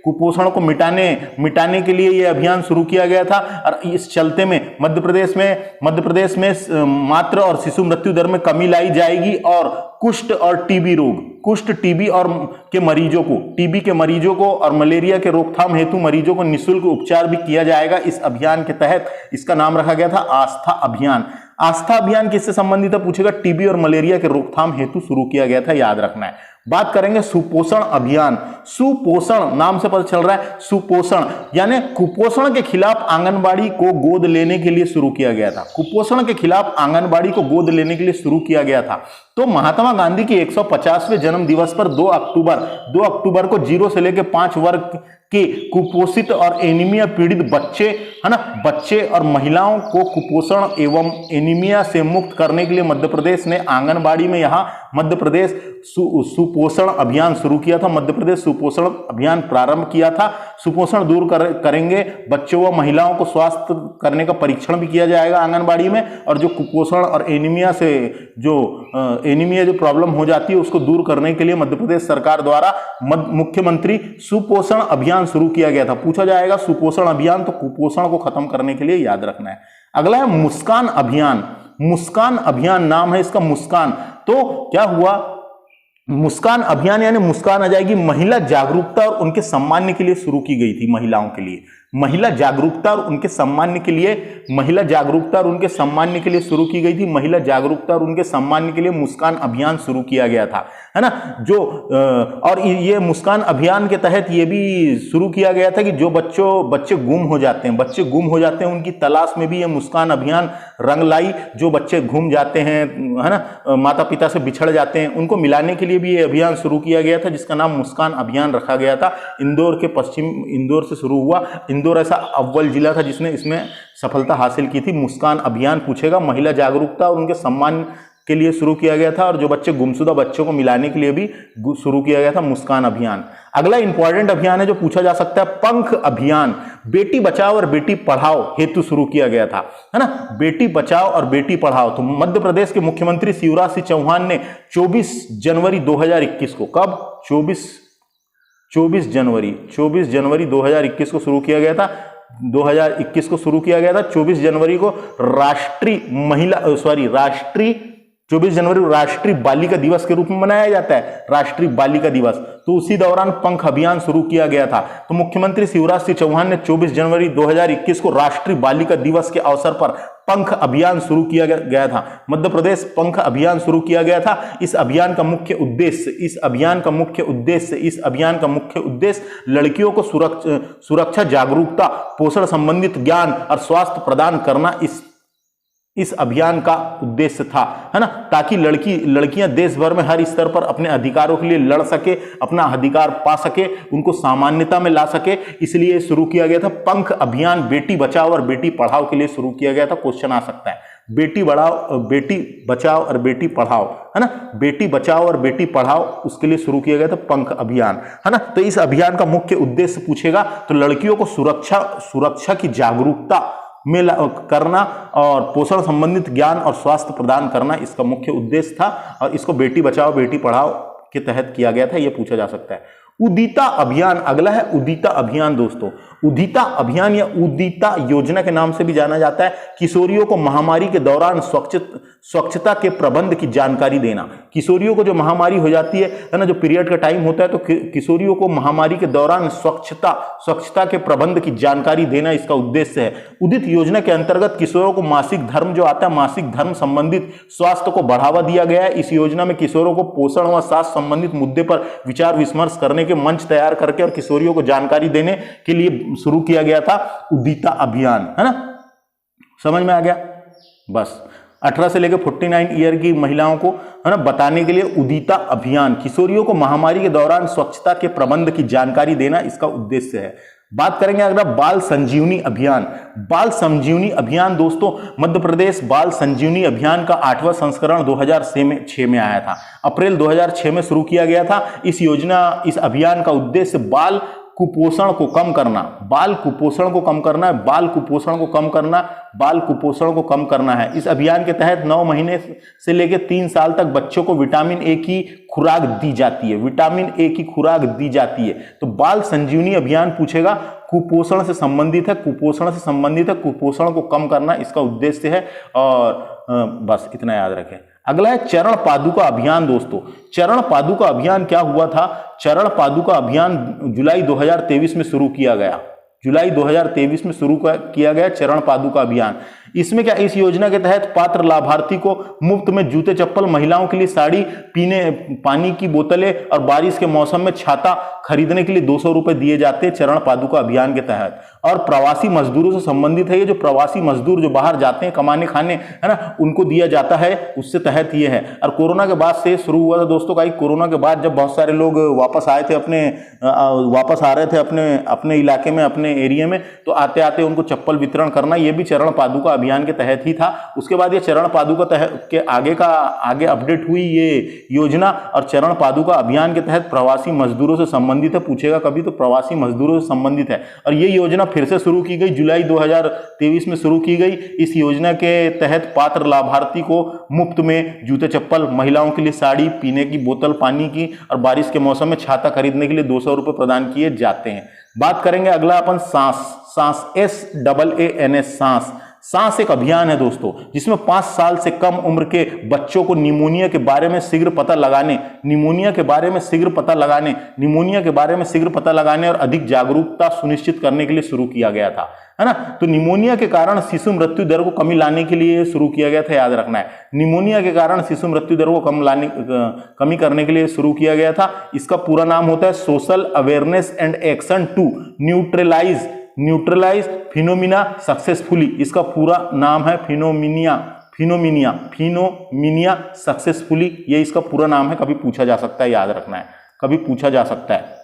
कुपोषण को मिटाने के लिए यह अभियान शुरू किया गया था। और इस चलते में मध्य प्रदेश में मातृ और शिशु मृत्यु दर में कमी लाई जाएगी और कुष्ठ टीबी और टीबी के मरीजों को और मलेरिया के रोकथाम हेतु मरीजों को निःशुल्क उपचार भी किया जाएगा। इस अभियान के तहत इसका नाम रखा गया था आस्था अभियान। आस्था अभियान किससे संबंधित है पूछेगा, टीबी और मलेरिया के रोकथाम हेतु शुरू किया गया था, याद रखना है। बात करेंगे सुपोषण अभियान। सुपोषण नाम से पता चल रहा है, सुपोषण यानी कुपोषण के खिलाफ आंगनबाड़ी को गोद लेने के लिए शुरू किया गया था। कुपोषण के खिलाफ आंगनबाड़ी को गोद लेने के लिए शुरू किया गया था। तो महात्मा गांधी की 150वें जन्म दिवस पर 2 अक्टूबर को 0 से लेकर 5 कि कुपोषित और एनीमिया पीड़ित बच्चे, है ना, बच्चे और महिलाओं को कुपोषण एवं एनीमिया से मुक्त करने के लिए मध्य प्रदेश ने आंगनबाड़ी में यहाँ मध्य प्रदेश सुपोषण अभियान शुरू किया था। मध्य प्रदेश सुपोषण अभियान प्रारंभ किया था। सुपोषण दूर करेंगे, बच्चों व महिलाओं को स्वास्थ्य करने का परीक्षण भी किया जाएगा आंगनबाड़ी में, और जो कुपोषण और एनीमिया से जो प्रॉब्लम हो जाती है उसको दूर करने के लिए मध्य प्रदेश सरकार द्वारा मुख्यमंत्री सुपोषण अभियान शुरू किया गया था। पूछा जाएगा सुपोषण अभियान, तो कुपोषण को खत्म करने के लिए याद रखना है। अगला है मुस्कान अभियान। मुस्कान अभियान नाम है इसका, मुस्कान। तो क्या हुआ, मुस्कान अभियान यानी मुस्कान आ जाएगी, महिला जागरूकता और उनके सम्मान के लिए शुरू की गई थी। महिलाओं के लिए महिला जागरूकता और उनके सम्मान के लिए, महिला जागरूकता और उनके सम्मान के लिए शुरू की गई थी। महिला जागरूकता और उनके सम्मान के लिए मुस्कान अभियान शुरू किया गया था, है ना। जो और ये मुस्कान अभियान के तहत ये भी शुरू किया गया था कि जो बच्चे गुम हो जाते हैं, उनकी तलाश में भी ये मुस्कान अभियान रंग लाई। जो बच्चे गुम जाते हैं, है ना, माता पिता से बिछड़ जाते हैं, उनको मिलाने के लिए भी ये अभियान शुरू किया गया था, जिसका नाम मुस्कान अभियान रखा गया था। इंदौर से शुरू हुआ। इंदौर ऐसा अव्वल जिला था जिसने इसमें सफलता हासिल की थी। मुस्कान अभियान पूछेगा, महिला जागरूकता और उनके सम्मान के लिए शुरू किया गया था, और जो बच्चे गुमशुदा बच्चों को मिलाने के लिए भी शुरू किया गया था मुस्कान अभियान। अगला इंपॉर्टेंट अभियान है जो पूछा जा सकता है, पंख अभियान। बेटी बचाओ और बेटी पढ़ाओ हेतु शुरू किया गया था, है ना। बेटी बचाओ और बेटी पढ़ाओ। तो मध्य प्रदेश के मुख्यमंत्री शिवराज सिंह चौहान ने 24 जनवरी 2021 को, कब, 24 जनवरी 2021 को शुरू किया गया था। 2021 को शुरू किया गया था। 24 जनवरी को राष्ट्रीय 24 जनवरी को राष्ट्रीय बालिका दिवस के रूप में मनाया जाता है, राष्ट्रीय बालिका दिवस। तो उसी दौरान पंख अभियान शुरू किया गया था। तो मुख्यमंत्री शिवराज सिंह चौहान ने 24 जनवरी 2021 को राष्ट्रीय बालिका दिवस के अवसर पर पंख अभियान शुरू किया गया था। मध्य प्रदेश पंख अभियान शुरू किया गया था। इस अभियान का मुख्य उद्देश्य लड़कियों को सुरक्षा, जागरूकता, पोषण संबंधित ज्ञान और स्वास्थ्य प्रदान करना इस अभियान का उद्देश्य था, है ना, ताकि लड़कियां देश भर में हर स्तर पर अपने अधिकारों के लिए लड़ सके, अपना अधिकार पा सके, उनको सामान्यता में ला सके। इसलिए शुरू किया गया था पंख अभियान। बेटी बचाओ और बेटी पढ़ाओ के लिए शुरू किया गया था। क्वेश्चन आ सकता है, बेटी बचाओ और बेटी पढ़ाओ, है ना, बेटी बचाओ और बेटी पढ़ाओ, उसके लिए शुरू किया गया था पंख अभियान, है ना। तो इस अभियान का मुख्य उद्देश्य पूछेगा तो लड़कियों को सुरक्षा की जागरूकता में करना और पोषण संबंधित ज्ञान और स्वास्थ्य प्रदान करना इसका मुख्य उद्देश्य था, और इसको बेटी बचाओ बेटी पढ़ाओ के तहत किया गया था। यह पूछा जा सकता है। उदिता अभियान, अगला है उदिता अभियान। दोस्तों, उदिता अभियान या उदिता योजना के नाम से भी जाना जाता है। किशोरियों को महामारी के दौरान स्वच्छता के प्रबंध की जानकारी देना। किशोरियों को जो महामारी हो जाती है ना, जो पीरियड का टाइम होता है, तो किशोरियों को महामारी के दौरान स्वच्छता के प्रबंध की जानकारी देना इसका उद्देश्य है। उदित योजना के अंतर्गत किशोरों को मासिक धर्म जो आता है, मासिक धर्म संबंधित स्वास्थ्य को बढ़ावा दिया गया है। इस योजना में किशोरों को पोषण व स्वास्थ्य संबंधित मुद्दे पर विचार विमर्श करने के मंच तैयार करके और किशोरियों को जानकारी देने के लिए शुरू किया गया था उदिता अभियान, है ना। समझ में आ गया? बस 18 से लेकर 49 ईयर की महिलाओं को, है ना, बताने के लिए उदिता अभियान। किशोरियों को महामारी के दौरान स्वच्छता के प्रबंध की जानकारी देना इसका उद्देश्य है। बात करेंगे अगला बाल संजीवनी अभियान। बाल संजीवनी अभियान दोस्तों, मध्य प्रदेश बाल संजीवनी अभियान का 8वां संस्करण 2006 में आया था। अप्रैल 2006 में शुरू किया गया था। इस अभियान का उद्देश्य बाल कुपोषण को कम करना, बाल कुपोषण को कम करना है। इस अभियान के तहत 9 महीने से लेकर 3 साल तक बच्चों को विटामिन ए की खुराक दी जाती है। तो बाल संजीवनी अभियान पूछेगा, कुपोषण से संबंधित है, कुपोषण को कम करना इसका उद्देश्य है। और बस इतना याद रखें। अगला है चरण पादुका अभियान। दोस्तों, चरण पादुका अभियान क्या हुआ था? चरण पादुका अभियान जुलाई 2023 में शुरू किया गया। चरण पादुका अभियान। इसमें क्या, इस योजना के तहत पात्र लाभार्थी को मुफ्त में जूते चप्पल, महिलाओं के लिए साड़ी, पीने पानी की बोतलें और बारिश के मौसम में छाता खरीदने के लिए 200 रुपए दिए जाते हैं चरण पादुका अभियान के तहत। और प्रवासी मजदूरों से संबंधित है ये, जो प्रवासी मजदूर जो बाहर जाते हैं कमाने खाने, है ना, उनको दिया जाता है, उससे तहत ये है। और कोरोना के बाद से शुरू हुआ था दोस्तों का, कोरोना के बाद जब बहुत सारे लोग वापस आए थे वापस आ रहे थे अपने इलाके में, अपने एरिया में, तो आते आते उनको चप्पल वितरण करना, ये भी चरण पादुका अभियान के तहत ही था। उसके बाद ये चरण पादुका तहत के आगे अपडेट हुई ये योजना, और चरण पादुका अभियान के तहत प्रवासी मजदूरों से संबंधित है, पूछेगा कभी तो प्रवासी मजदूरों से संबंधित है। और ये योजना फिर से शुरू की गई, जुलाई 2023 में शुरू की गई। इस योजना के तहत पात्र लाभार्थी को मुफ्त में जूते चप्पल, महिलाओं के लिए साड़ी, पीने की बोतल पानी की और बारिश के मौसम में छाता खरीदने के लिए 200 रुपए प्रदान किए जाते हैं। बात करेंगे अगला अपन सांस, SAANS, सांस एक अभियान है दोस्तों, जिसमें 5 साल से कम उम्र के बच्चों को निमोनिया के बारे में शीघ्र पता लगाने और अधिक जागरूकता सुनिश्चित करने के लिए शुरू किया गया था, है ना। तो निमोनिया के कारण शिशु मृत्यु दर को कमी लाने के लिए शुरू किया गया था, याद रखना है। निमोनिया के कारण शिशु मृत्यु दर को कमी करने के लिए शुरू किया गया था। इसका पूरा नाम होता है social awareness and action to neutralise phenomena successfully. इसका पूरा नाम है फिनोमिनिया सक्सेसफुली, ये इसका पूरा नाम है। कभी पूछा जा सकता है, याद रखना है, कभी पूछा जा सकता है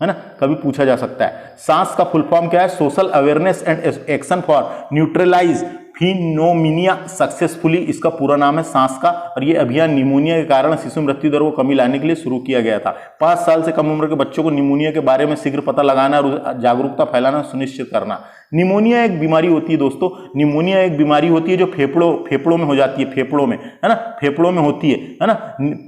ना, कभी पूछा जा सकता है। सांस का फुल फॉर्म क्या है? Social awareness and action for neutralize pneumonia successfully, इसका पूरा नाम है सांस का। और ये अभियान निमोनिया के कारण शिशु मृत्यु दर को कमी लाने के लिए शुरू किया गया था। 5 साल से कम उम्र के बच्चों को निमोनिया के बारे में शीघ्र पता लगाना और जागरूकता फैलाना सुनिश्चित करना। निमोनिया एक बीमारी होती है दोस्तों, निमोनिया एक बीमारी होती है जो फेफड़ों में हो जाती है, फेफड़ों में, है ना, फेफड़ों में होती है ना।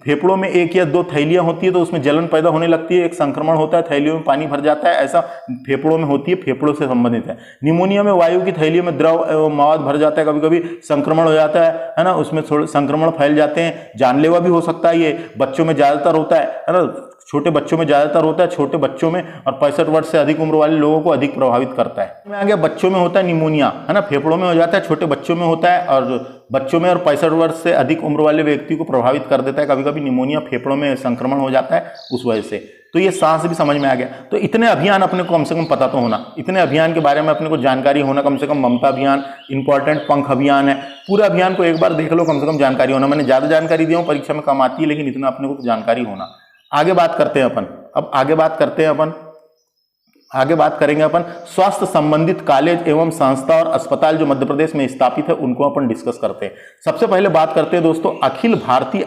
फेफड़ों में 1 या 2 थैलियां होती है, तो उसमें जलन पैदा होने लगती है, एक संक्रमण होता है, थैलियों में पानी भर जाता है, ऐसा फेफड़ों में होती है, फेफड़ों से संबंधित है। निमोनिया में वायु की थैलियों में द्रव एवं मवाद भर जाता है, कभी कभी संक्रमण हो जाता है ना, उसमें थोड़े संक्रमण फैल जाते हैं, जानलेवा भी हो सकता है। ये बच्चों में ज्यादातर होता है ना, छोटे बच्चों में ज्यादातर होता है, छोटे बच्चों में, और 65 वर्ष से अधिक उम्र वाले लोगों को अधिक प्रभावित करता है। में आ गया, बच्चों में होता है निमोनिया, है ना, फेफड़ों में हो जाता है, छोटे बच्चों में होता है, और बच्चों में और 65 वर्ष से अधिक उम्र वाले व्यक्ति को प्रभावित कर देता है। कभी कभी निमोनिया फेफड़ों में संक्रमण हो जाता है उस वजह से। तो ये सांस भी समझ में आ गया। तो इतने अभियान अपने को कम से कम पता तो होना, इतने अभियान के बारे में अपने को जानकारी होना कम से कम। ममता अभियान इंपॉर्टेंट, पंख अभियान है, पूरा अभियान को एक बार देख लो, कम से कम जानकारी होना। मैंने ज्यादा जानकारी दी हूँ, परीक्षा में कम आती है, लेकिन इतना अपने को जानकारी होना। आगे बात करते हैं अपन, आगे बात करेंगे अपन स्वास्थ्य संबंधित कॉलेज एवं संस्था और अस्पताल जो मध्य प्रदेश में स्थापित है, उनको अपन डिस्कस करते हैं। सबसे पहले बात करते हैं दोस्तों अखिल भारतीय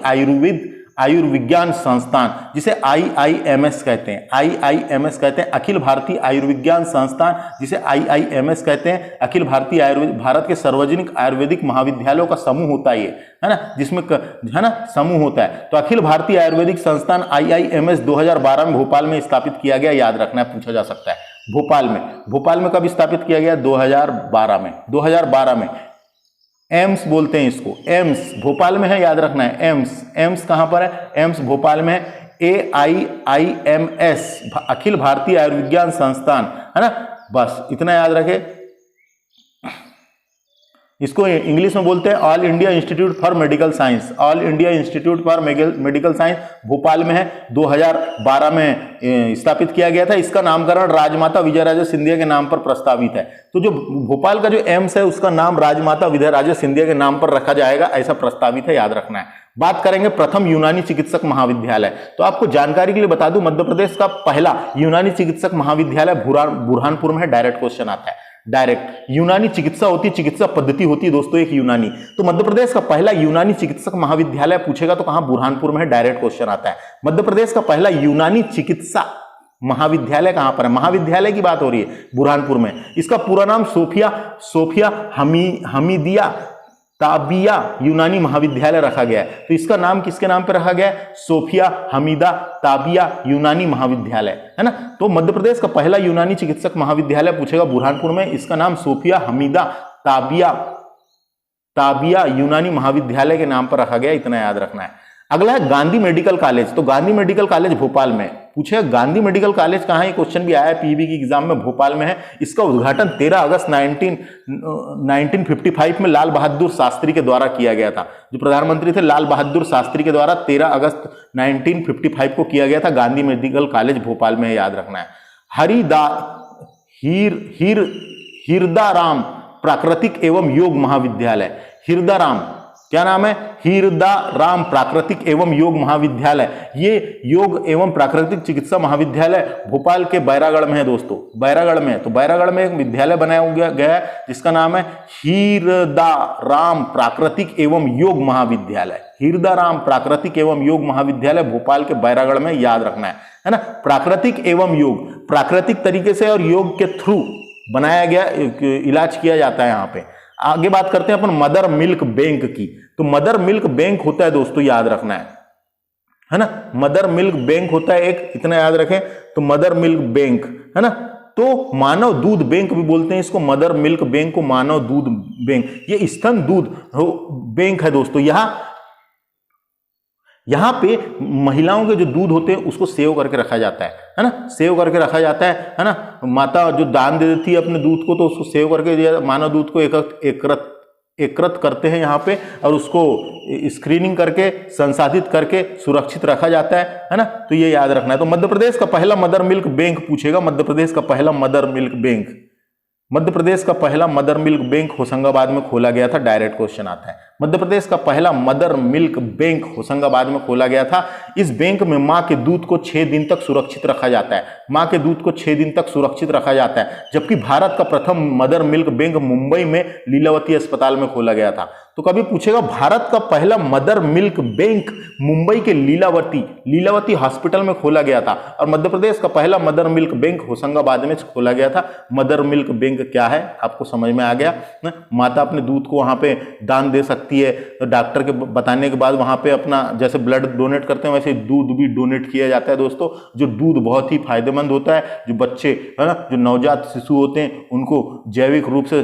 आयुर्विज्ञान संस्थान, जिसे IIMS कहते हैं, IIMS कहते हैं, अखिल भारतीय आयुर्विज्ञान संस्थान, जिसे IIMS कहते हैं। अखिल भारतीय भारत के सार्वजनिक आयुर्वेदिक महाविद्यालयों का समूह होता है ये, है ना, जिसमें है ना समूह होता है। तो अखिल भारतीय आयुर्वेदिक संस्थान IIMS 2012 में भोपाल में स्थापित किया गया, याद रखना है, पूछा जा सकता है। भोपाल में कब स्थापित किया गया? 2012 में। एम्स बोलते हैं इसको, एम्स भोपाल में है, याद रखना है। एम्स कहां पर है? एम्स भोपाल में है। AIIMS अखिल भारतीय आयुर्विज्ञान संस्थान, है ना, बस इतना याद रखे। इसको इंग्लिश में बोलते हैं all India institute for medical science, all India institute for medical science Bhopal में है। 2012 में स्थापित किया गया था। इसका नामकरण राजमाता विजयराजे सिंधिया के नाम पर प्रस्तावित है। तो जो भोपाल का जो एम्स है, उसका नाम राजमाता विजयराजे सिंधिया के नाम पर रखा जाएगा, ऐसा प्रस्तावित है, याद रखना है। बात करेंगे प्रथम यूनानी चिकित्सक महाविद्यालय। तो आपको जानकारी के लिए बता दूं, मध्य प्रदेश का पहला यूनानी चिकित्सक महाविद्यालय बुरहानपुर में है। डायरेक्ट क्वेश्चन आता है, डायरेक्ट। यूनानी चिकित्सा होती है, चिकित्सा पद्धति होती है दोस्तों एक यूनानी। तो मध्य प्रदेश का पहला यूनानी चिकित्सक महाविद्यालय पूछेगा तो कहां? बुरहानपुर में है। डायरेक्ट क्वेश्चन आता है। मध्य प्रदेश का पहला यूनानी चिकित्सा महाविद्यालय कहां पर है? महाविद्यालय की बात हो रही है, बुरहानपुर में। इसका पूरा नाम सोफिया हमीदिया ताबिया यूनानी महाविद्यालय रखा गया है। तो इसका नाम किसके नाम पर रखा गया है? सोफिया हमीदा ताबिया यूनानी महाविद्यालय, है ना। तो मध्य प्रदेश का पहला यूनानी चिकित्सक महाविद्यालय पूछेगा बुरहानपुर में। इसका नाम सोफिया हमीदा ताबिया यूनानी महाविद्यालय के नाम पर रखा गया, इतना याद रखना है। अगला है गांधी मेडिकल कॉलेज। तो गांधी मेडिकल कॉलेज भोपाल में पूछे, गांधी मेडिकल कॉलेज कहाँ है, क्वेश्चन भी आया है पीबी की एग्जाम में, भोपाल में है। इसका उद्घाटन 13 अगस्त 1955 में लाल बहादुर शास्त्री के द्वारा किया गया था। जो प्रधानमंत्री थे लाल बहादुर शास्त्री के द्वारा 13 अगस्त 1955 को किया गया था। गांधी मेडिकल कॉलेज भोपाल में, याद रखना है। हिरदाराम प्राकृतिक एवं योग महाविद्यालय, हिरदाराम, क्या नाम है, हिरदाराम प्राकृतिक एवं योग महाविद्यालय। ये योग एवं प्राकृतिक चिकित्सा महाविद्यालय भोपाल के बैरागढ़ में है दोस्तों, बैरागढ़ में। तो बैरागढ़ में एक विद्यालय बनाया गया है जिसका नाम है हिरदाराम प्राकृतिक एवं योग महाविद्यालय। हिरदाराम प्राकृतिक एवं योग महाविद्यालय भोपाल के बैरागढ़ में, याद रखना है ना। प्राकृतिक एवं योग, प्राकृतिक तरीके से और योग के थ्रू बनाया गया, इलाज किया जाता है यहाँ पे। आगे बात करते हैं अपन मदर मिल्क बैंक की। तो मदर मिल्क बैंक होता है दोस्तों, याद रखना है ना। मदर मिल्क बैंक होता है एक, इतना याद रखें। तो मदर मिल्क बैंक है ना। तो मानव दूध बैंक भी बोलते हैं इसको, मदर मिल्क बैंक को मानव दूध बैंक। ये स्तन दूध बैंक है दोस्तों। यहाँ पे महिलाओं के जो दूध होते हैं उसको सेव करके रखा जाता है ना, सेव करके रखा जाता है ना। माता जो दान दे देती है अपने दूध को, तो उसको सेव करके मानव दूध को एकत्र करते हैं यहाँ पे, और उसको स्क्रीनिंग करके संसाधित करके सुरक्षित रखा जाता है ना। तो ये याद रखना है। तो मध्य प्रदेश का पहला मदर मिल्क बैंक पूछेगा, मध्य प्रदेश का पहला mother milk bank, Madhya Pradesh का पहला मदर मिल्क बैंक होशंगाबाद में खोला गया था। डायरेक्ट क्वेश्चन आता है। मध्य प्रदेश का पहला मदर मिल्क बैंक होशंगाबाद में खोला गया था। इस बैंक में मां के दूध को 6 दिन तक सुरक्षित रखा जाता है, मां के दूध को 6 दिन तक सुरक्षित रखा जाता है। जबकि भारत का प्रथम मदर मिल्क बैंक मुंबई में लीलावती अस्पताल में खोला गया था। तो कभी पूछेगा भारत का पहला मदर मिल्क बैंक मुंबई के लीलावती हॉस्पिटल में खोला गया था, और मध्य प्रदेश का पहला मदर मिल्क बैंक होशंगाबाद में खोला गया था। मदर मिल्क बैंक क्या है आपको समझ में आ गया ना। माता अपने दूध को वहां पे दान दे सकती है, तो डॉक्टर के बताने के बाद वहां पे अपना जैसे ब्लड डोनेट करते हैं वैसे दूध भी डोनेट किया जाता है दोस्तों। जो दूध बहुत ही फायदेमंद होता है, जो बच्चे है ना, जो नवजात शिशु होते हैं उनको जैविक रूप से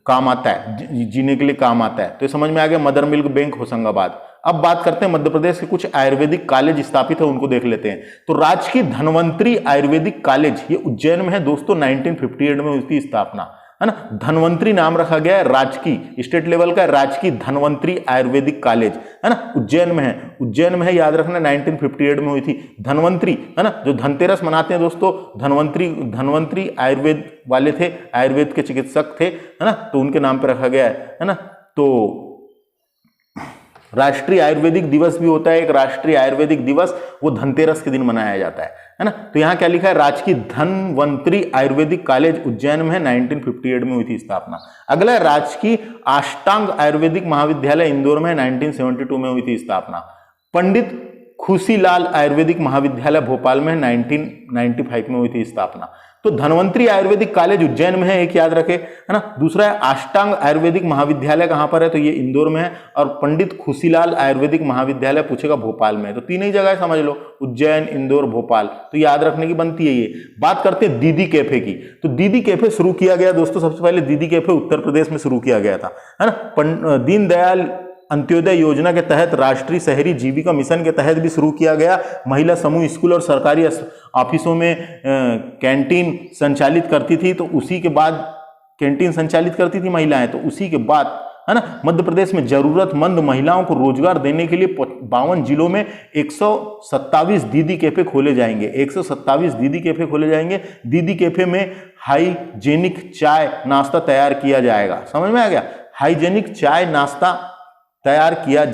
काम आता है, जीने के लिए काम आता है। तो समझ में आ गया मदर मिल्क बैंक होशंगाबाद। अब बात करते हैं मध्य प्रदेश के कुछ आयुर्वेदिक कॉलेज स्थापित है, उनको देख लेते हैं। तो राजकीय धन्वंतरी आयुर्वेदिक कॉलेज, ये उज्जैन में है दोस्तों। 1958 में उसकी स्थापना है ना। धन्वंतरी नाम रखा गया है, राजकीय स्टेट लेवल का राजकीय धन्वंतरी आयुर्वेदिक कॉलेज है ना, उज्जैन में है। उज्जैन में है, याद रखना, 1958 में हुई थी। धन्वंतरी है ना, जो धनतेरस मनाते हैं दोस्तों, धन्वंतरी आयुर्वेद वाले थे, आयुर्वेद के चिकित्सक थे है ना, तो उनके नाम पर रखा गया है ना। तो राष्ट्रीय आयुर्वेदिक दिवस भी होता है, एक राष्ट्रीय आयुर्वेदिक दिवस, वो धनतेरस के दिन मनाया जाता है ना। तो यहाँ क्या लिखा है, राजकीय धन्वंतरी आयुर्वेदिक कॉलेज उज्जैन में है, 1958 में हुई थी स्थापना। अगला है राजकीय अष्टांग आयुर्वेदिक महाविद्यालय इंदौर में, 1972 में हुई थी स्थापना। पंडित खुशीलाल आयुर्वेदिक महाविद्यालय भोपाल में 1995 में हुई थी स्थापना। तो धन्वंतरी आयुर्वेदिक कॉलेज उज्जैन में है, एक याद रखे है ना। दूसरा है अष्टांग आयुर्वेदिक महाविद्यालय कहां पर है, तो ये इंदौर में है। और पंडित खुशीलाल आयुर्वेदिक महाविद्यालय पूछेगा भोपाल में है। तो तीन ही जगह समझ लो, उज्जैन, इंदौर, भोपाल, तो याद रखने की बनती है ये। बात करते हैं दीदी कैफे की। तो दीदी कैफे शुरू किया गया दोस्तों, सबसे पहले दीदी कैफे उत्तर प्रदेश में शुरू किया गया था है ना। दीनदयाल अंत्योदय योजना के तहत, राष्ट्रीय शहरी जीविका मिशन के तहत भी शुरू किया गया। महिला समूह स्कूल और सरकारी ऑफिसों में कैंटीन संचालित करती थी, तो उसी के बाद कैंटीन संचालित करती थी महिलाएं, तो उसी के बाद है ना मध्य प्रदेश में जरूरतमंद महिलाओं को रोजगार देने के लिए 52 जिलों में 127 दीदी कैफे खोले जाएंगे। 127 दीदी कैफे खोले जाएंगे। दीदी कैफे में हाइजेनिक चाय नाश्ता तैयार किया जाएगा। समझ में आ गया, हाइजेनिक चाय नाश्ता तैयार किया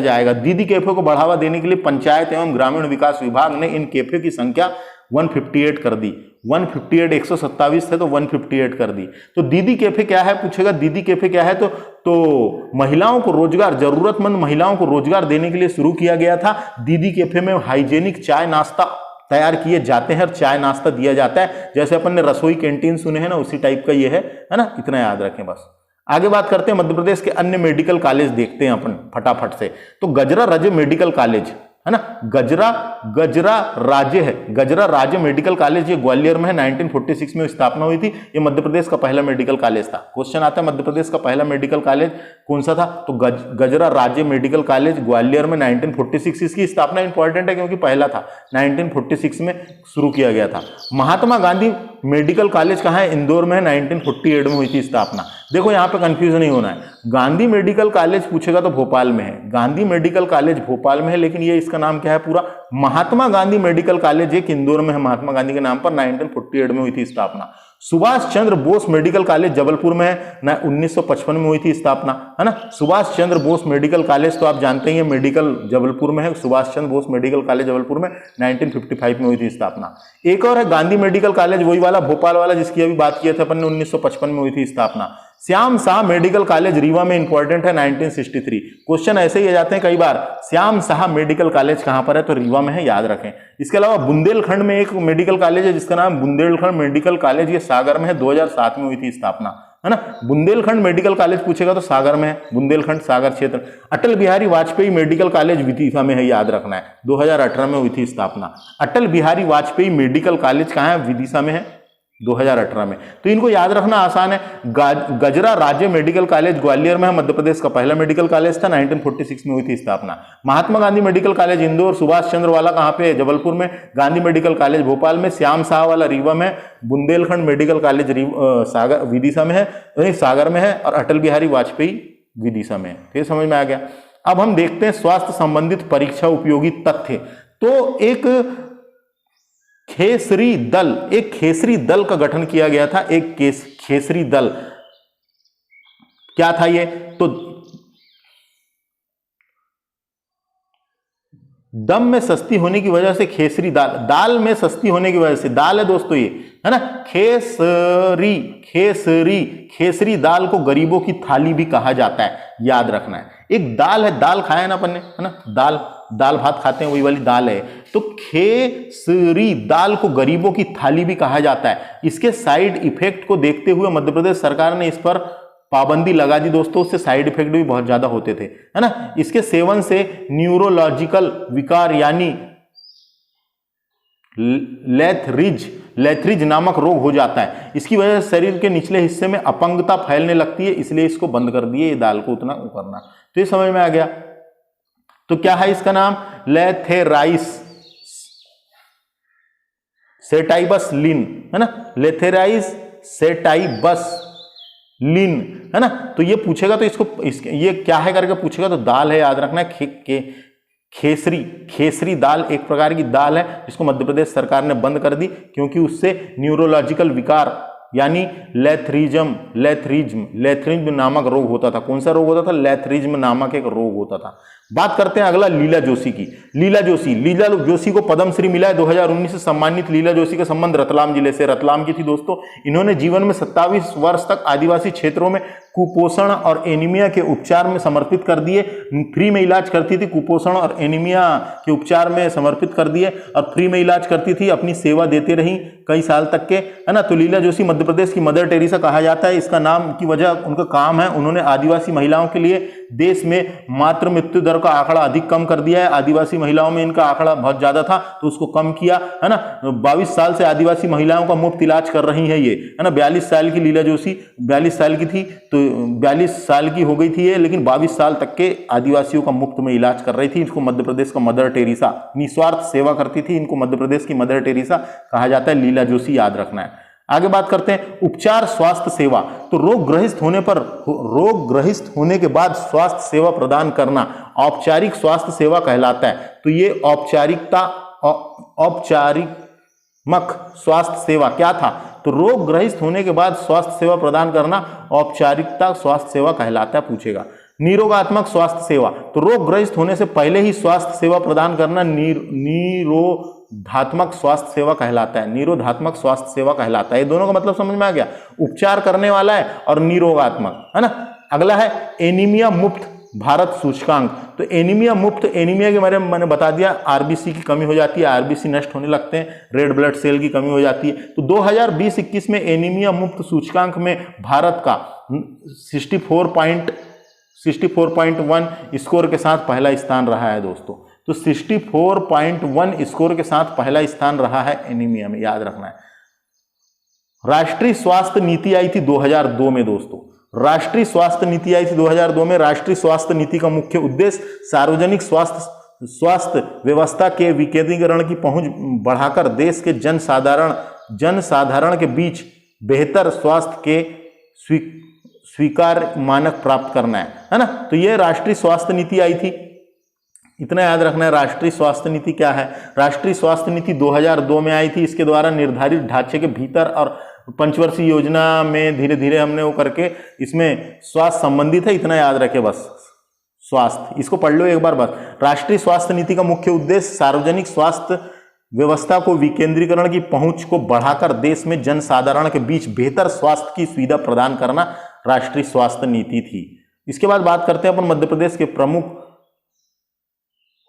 जाएगा। दीदी कैफे को बढ़ावा देने के लिए पंचायत एवं ग्रामीण विकास विभाग ने इन कैफे की संख्या 158 कर दी। 158, 127 थे तो 158 कर दी। तो दीदी कैफे क्या है पूछेगा, दीदी कैफे क्या है, तो महिलाओं को रोजगार, जरूरतमंद महिलाओं को रोजगार देने के लिए शुरू किया गया था। दीदी कैफे में हाइजेनिक चाय नाश्ता तैयार किए जाते हैं और चाय नाश्ता दिया जाता है। जैसे अपन ने रसोई कैंटीन सुने हैं ना, उसी टाइप का ये है ना, इतना याद रखें बस। आगे बात करते हैं मध्य प्रदेश के अन्य मेडिकल कॉलेज देखते हैं अपन फटाफट से। तो गजरा रज मेडिकल कॉलेज है ना। गजरा राज्य है, गजरा राज्य मेडिकल कॉलेज, ये ग्वालियर में है, 1946 में स्थापना हुई थी। ये मध्य प्रदेश का पहला मेडिकल कॉलेज था। क्वेश्चन आता है मध्य प्रदेश का पहला मेडिकल कॉलेज कौन सा था, तो गजरा राज्य मेडिकल कॉलेज ग्वालियर में 1946। इसकी स्थापना इंपॉर्टेंट है क्योंकि पहला था, 1946 में शुरू किया गया था। महात्मा गांधी मेडिकल कॉलेज कहाँ है, इंदौर में है, 1948 में हुई थी स्थापना। देखो यहाँ पे कंफ्यूज नहीं होना है, गांधी मेडिकल कॉलेज पूछेगा तो भोपाल में है, गांधी मेडिकल कॉलेज भोपाल में है, लेकिन ये इसका नाम क्या है पूरा, महात्मा गांधी मेडिकल कॉलेज एक इंदौर में है, महात्मा गांधी के नाम पर 1948 में हुई थी स्थापना। सुभाष चंद्र बोस मेडिकल कॉलेज जबलपुर में है, 1955 में हुई थी स्थापना, है ना। सुभाष चंद्र बोस मेडिकल कॉलेज तो आप जानते ही हैं, मेडिकल जबलपुर में है, सुभाष चंद्र बोस मेडिकल कॉलेज जबलपुर में 1955 में हुई थी स्थापना। एक और है गांधी मेडिकल कॉलेज, वही वाला भोपाल वाला जिसकी अभी बात किया था अपन ने, 1955 में हुई थी स्थापना। श्याम शाह मेडिकल कॉलेज रीवा में इंपॉर्टेंट है, 1963। क्वेश्चन ऐसे ही आ जाते हैं कई बार, श्याम शाह मेडिकल कॉलेज कहां पर है, तो रीवा में है, याद रखें। इसके अलावा बुंदेलखंड में एक मेडिकल कॉलेज है जिसका नाम बुंदेलखंड मेडिकल कॉलेज, ये सागर में है, 2007 में हुई थी स्थापना, है ना। बुंदेलखंड मेडिकल कॉलेज पूछेगा तो सागर में है, बुंदेलखंड सागर क्षेत्र। अटल बिहारी वाजपेयी मेडिकल कॉलेज विदिशा में है, याद रखना है, 2018 में हुई थी स्थापना। अटल बिहारी वाजपेयी मेडिकल कॉलेज कहां है, विदिशा में है, 2018 में। तो इनको याद रखना आसान है। गजरा राज्य मेडिकल कॉलेज ग्वालियर में है, मध्य प्रदेश का पहला मेडिकल कॉलेज था, 1946 में हुई थी स्थापना। महात्मा गांधी मेडिकल कॉलेज इंदौर, सुभाष चंद्र वाला कहां पे है, जबलपुर में। गांधी मेडिकल कॉलेज भोपाल में, श्याम शाह वाला रीवा में, बुंदेलखंड मेडिकल कॉलेज सागर विदिशा में है, सागर में है, और अटल बिहारी वाजपेयी विदिशा में है। फिर समझ में आ गया। अब हम देखते हैं स्वास्थ्य संबंधित परीक्षा उपयोगी तथ्य। तो एक खेसरी दल का गठन किया गया था, एक खेसरी दल। क्या था ये, तो दम में सस्ती होने की वजह से खेसरी दाल में सस्ती होने की वजह से, दाल है दोस्तों ये, है ना, खेसरी दाल को गरीबों की थाली भी कहा जाता है, याद रखना है। एक दाल है, दाल खाया ना अपन ने, है ना, दाल भात खाते हैं, वही वाली दाल है। तो खेसरी दाल को गरीबों की थाली भी कहा जाता है। इसके साइड इफेक्ट को देखते हुए मध्य प्रदेश सरकार ने इस पर पाबंदी लगा दी दोस्तों, उससे साइड इफेक्ट भी बहुत ज्यादा होते थे, है ना। इसके सेवन से न्यूरोलॉजिकल विकार यानी लेथरिज नामक रोग हो जाता है। इसकी वजह से शरीर के निचले हिस्से में अपंगता फैलने लगती है, इसलिए इसको बंद कर दिए, ये दाल को उतना करना। तो ये समझ में आ गया। तो क्या है इसका नाम, लेथेराइस सेटाइबस लिन, है ना, लेथेराइस सेटाइबस लिन, है ना। तो ये पूछेगा तो ये क्या है करके पूछेगा तो दाल है, याद रखना है। खेसरी दाल एक प्रकार की दाल है जिसको मध्य प्रदेश सरकार ने बंद कर दी क्योंकि उससे न्यूरोलॉजिकल विकार यानी लेथरिज्म नामक रोग होता था। कौन सा रोग होता था, लेथरिज्म नामक एक रोग होता था। बात करते हैं अगला लीला जोशी की। लीला जोशी को पद्मश्री मिला है 2019 से सम्मानित। लीला जोशी का संबंध रतलाम जिले से, रतलाम की थी दोस्तों। इन्होंने जीवन में 27 वर्ष तक आदिवासी क्षेत्रों में कुपोषण और एनीमिया के उपचार में समर्पित कर दिए। फ्री में इलाज करती थी, कुपोषण और एनीमिया के उपचार में समर्पित कर दिए और फ्री में इलाज करती थी, अपनी सेवा देते रही कई साल तक के, है ना। तो लीला जोशी मध्य प्रदेश की मदर टेरेसा कहा जाता है। इसका नाम की वजह उनका काम है, उन्होंने आदिवासी महिलाओं के लिए देश में मातृ मृत्यु दर का आंकड़ा अधिक कम कर दिया है। आदिवासी महिलाओं में इनका आंकड़ा बहुत ज्यादा था तो उसको कम किया, है ना। 22 साल से आदिवासी महिलाओं का मुफ्त इलाज कर रही है ये, है ना। 42 साल की लीला जोशी 42 साल की थी, तो 42 साल की हो गई थी ये, लेकिन 22 साल तक के आदिवासियों का मुफ्त में इलाज कर रही थी। इसको मध्य प्रदेश का मदर टेरेसा, निस्वार्थ सेवा करती थी, इनको मध्य प्रदेश की मदर टेरेसा कहा जाता है। लीला जोशी याद रखना है। आगे बात करते हैं उपचार स्वास्थ्य सेवा। तो रोग ग्रहित होने के बाद स्वास्थ्य सेवा प्रदान करना औपचारिक स्वास्थ्य सेवा कहलाता है। तो ये औपचारिक स्वास्थ्य सेवा क्या था, तो रोग ग्रहित होने के बाद स्वास्थ्य सेवा प्रदान करना औपचारिकता स्वास्थ्य सेवा कहलाता है, पूछेगा। निरोगात्मक स्वास्थ्य सेवा, तो रोग ग्रहित होने से पहले ही स्वास्थ्य सेवा प्रदान करना निरोधात्मक स्वास्थ्य सेवा कहलाता है। निरोधात्मक स्वास्थ्य सेवा कहलाता है। ये दोनों का मतलब समझ में आ गया, उपचार करने वाला है और निरोगात्मक, है ना। अगला है एनीमिया मुक्त भारत सूचकांक। तो एनीमिया मुक्त, एनीमिया के बारे में मैंने बता दिया, आरबीसी की कमी हो जाती है, आरबीसी नष्ट होने लगते हैं, रेड ब्लड सेल की कमी हो जाती है। तो 2020-21 में एनीमिया मुक्त सूचकांक में भारत का 64.1 स्कोर के साथ पहला स्थान रहा है दोस्तों। तो 64.1 स्कोर के साथ पहला स्थान रहा है एनीमिया में, याद रखना है। राष्ट्रीय स्वास्थ्य नीति आई थी 2002 में दोस्तों, राष्ट्रीय स्वास्थ्य नीति आई थी 2002 में। राष्ट्रीय स्वास्थ्य नीति का मुख्य उद्देश्य सार्वजनिक स्वास्थ्य व्यवस्था के विकेंद्रीकरण की पहुंच बढ़ाकर देश के जनसाधारण के बीच बेहतर स्वास्थ्य के स्वीकार मानक प्राप्त करना है ना। तो ये राष्ट्रीय स्वास्थ्य नीति आई थी, इतना याद रखना है। राष्ट्रीय स्वास्थ्य नीति क्या है? राष्ट्रीय स्वास्थ्य नीति 2002 में आई थी। इसके द्वारा निर्धारित ढांचे के भीतर और पंचवर्षीय योजना में धीरे धीरे हमने वो करके इसमें स्वास्थ्य संबंधित है, इतना याद रखे बस। स्वास्थ्य, इसको पढ़ लो एक बार बस। राष्ट्रीय स्वास्थ्य नीति का मुख्य उद्देश्य सार्वजनिक स्वास्थ्य व्यवस्था को विकेंद्रीकरण की पहुंच को बढ़ाकर देश में जनसाधारण के बीच बेहतर स्वास्थ्य की सुविधा प्रदान करना राष्ट्रीय स्वास्थ्य नीति थी। इसके बाद बात करते हैं अपन मध्य प्रदेश के प्रमुख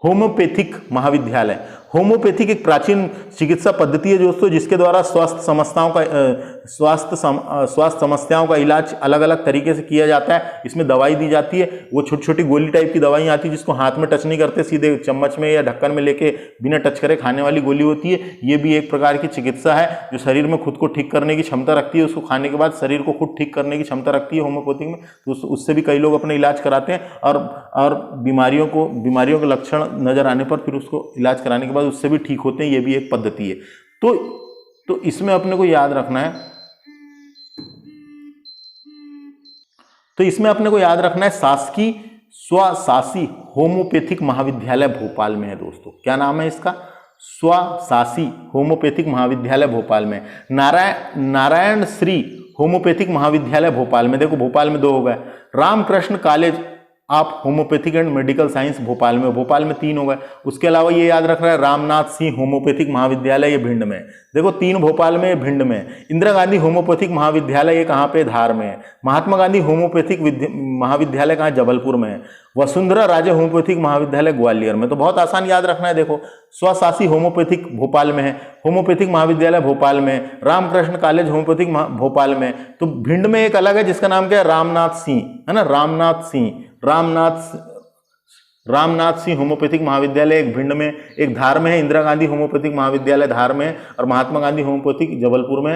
होम्योपैथिक महाविद्यालय। होम्योपैथिक एक प्राचीन चिकित्सा पद्धति है दोस्तों, जिसके द्वारा स्वास्थ्य समस्याओं का इलाज अलग अलग तरीके से किया जाता है। इसमें दवाई दी जाती है, वो छोटी छोटी गोली टाइप की दवाई आती है जिसको हाथ में टच नहीं करते, सीधे चम्मच में या ढक्कन में लेके बिना टच करे खाने वाली गोली होती है। ये भी एक प्रकार की चिकित्सा है जो शरीर में खुद को ठीक करने की क्षमता रखती है, उसको खाने के बाद शरीर को खुद ठीक करने की क्षमता रखती है होम्योपैथिक में। तो उससे भी कई लोग अपने इलाज कराते हैं और बीमारियों के लक्षण नजर आने पर फिर उसको इलाज कराने के बाद उससे भी ठीक होते हैं। ये भी एक पद्धति है। तो इसमें अपने को याद रखना है, शासकीय स्वशासी होम्योपैथिक महाविद्यालय भोपाल में है दोस्तों। क्या नाम है इसका? स्वशासी होम्योपैथिक महाविद्यालय भोपाल में। नारायण श्री होम्योपैथिक महाविद्यालय भोपाल में, देखो भोपाल में 2 हो गए। Ramakrishna college of homeopathic and medical science Bhopal में 3 हो गए। उसके अलावा ये याद रख रहा है रामनाथ सिंह होम्योपैथिक महाविद्यालय, ये भिंड में। देखो 3 भोपाल में, भिंड में। इंदिरा गांधी होम्योपैथिक महाविद्यालय ये कहाँ पे? धार में है। महात्मा गांधी होम्योपैथिक महाविद्यालय कहाँ? जबलपुर में है। वसुंधरा राजे होम्योपैथिक महाविद्यालय ग्वालियर में। तो बहुत आसान याद रखना है। देखो स्वशासी होम्योपैथिक भोपाल में है, होम्योपैथिक महाविद्यालय भोपाल में, रामकृष्ण कॉलेज होम्योपैथिक भोपाल में। तो भिंड में एक अलग है जिसका नाम क्या है? रामनाथ सिंह, है ना, रामनाथ सिंह होम्योपैथिक महाविद्यालय एक भिंड में, एक धार में है। इंदिरा गांधी होम्योपैथिक महाविद्यालय धार में और महात्मा गांधी होम्योपैथिक जबलपुर में।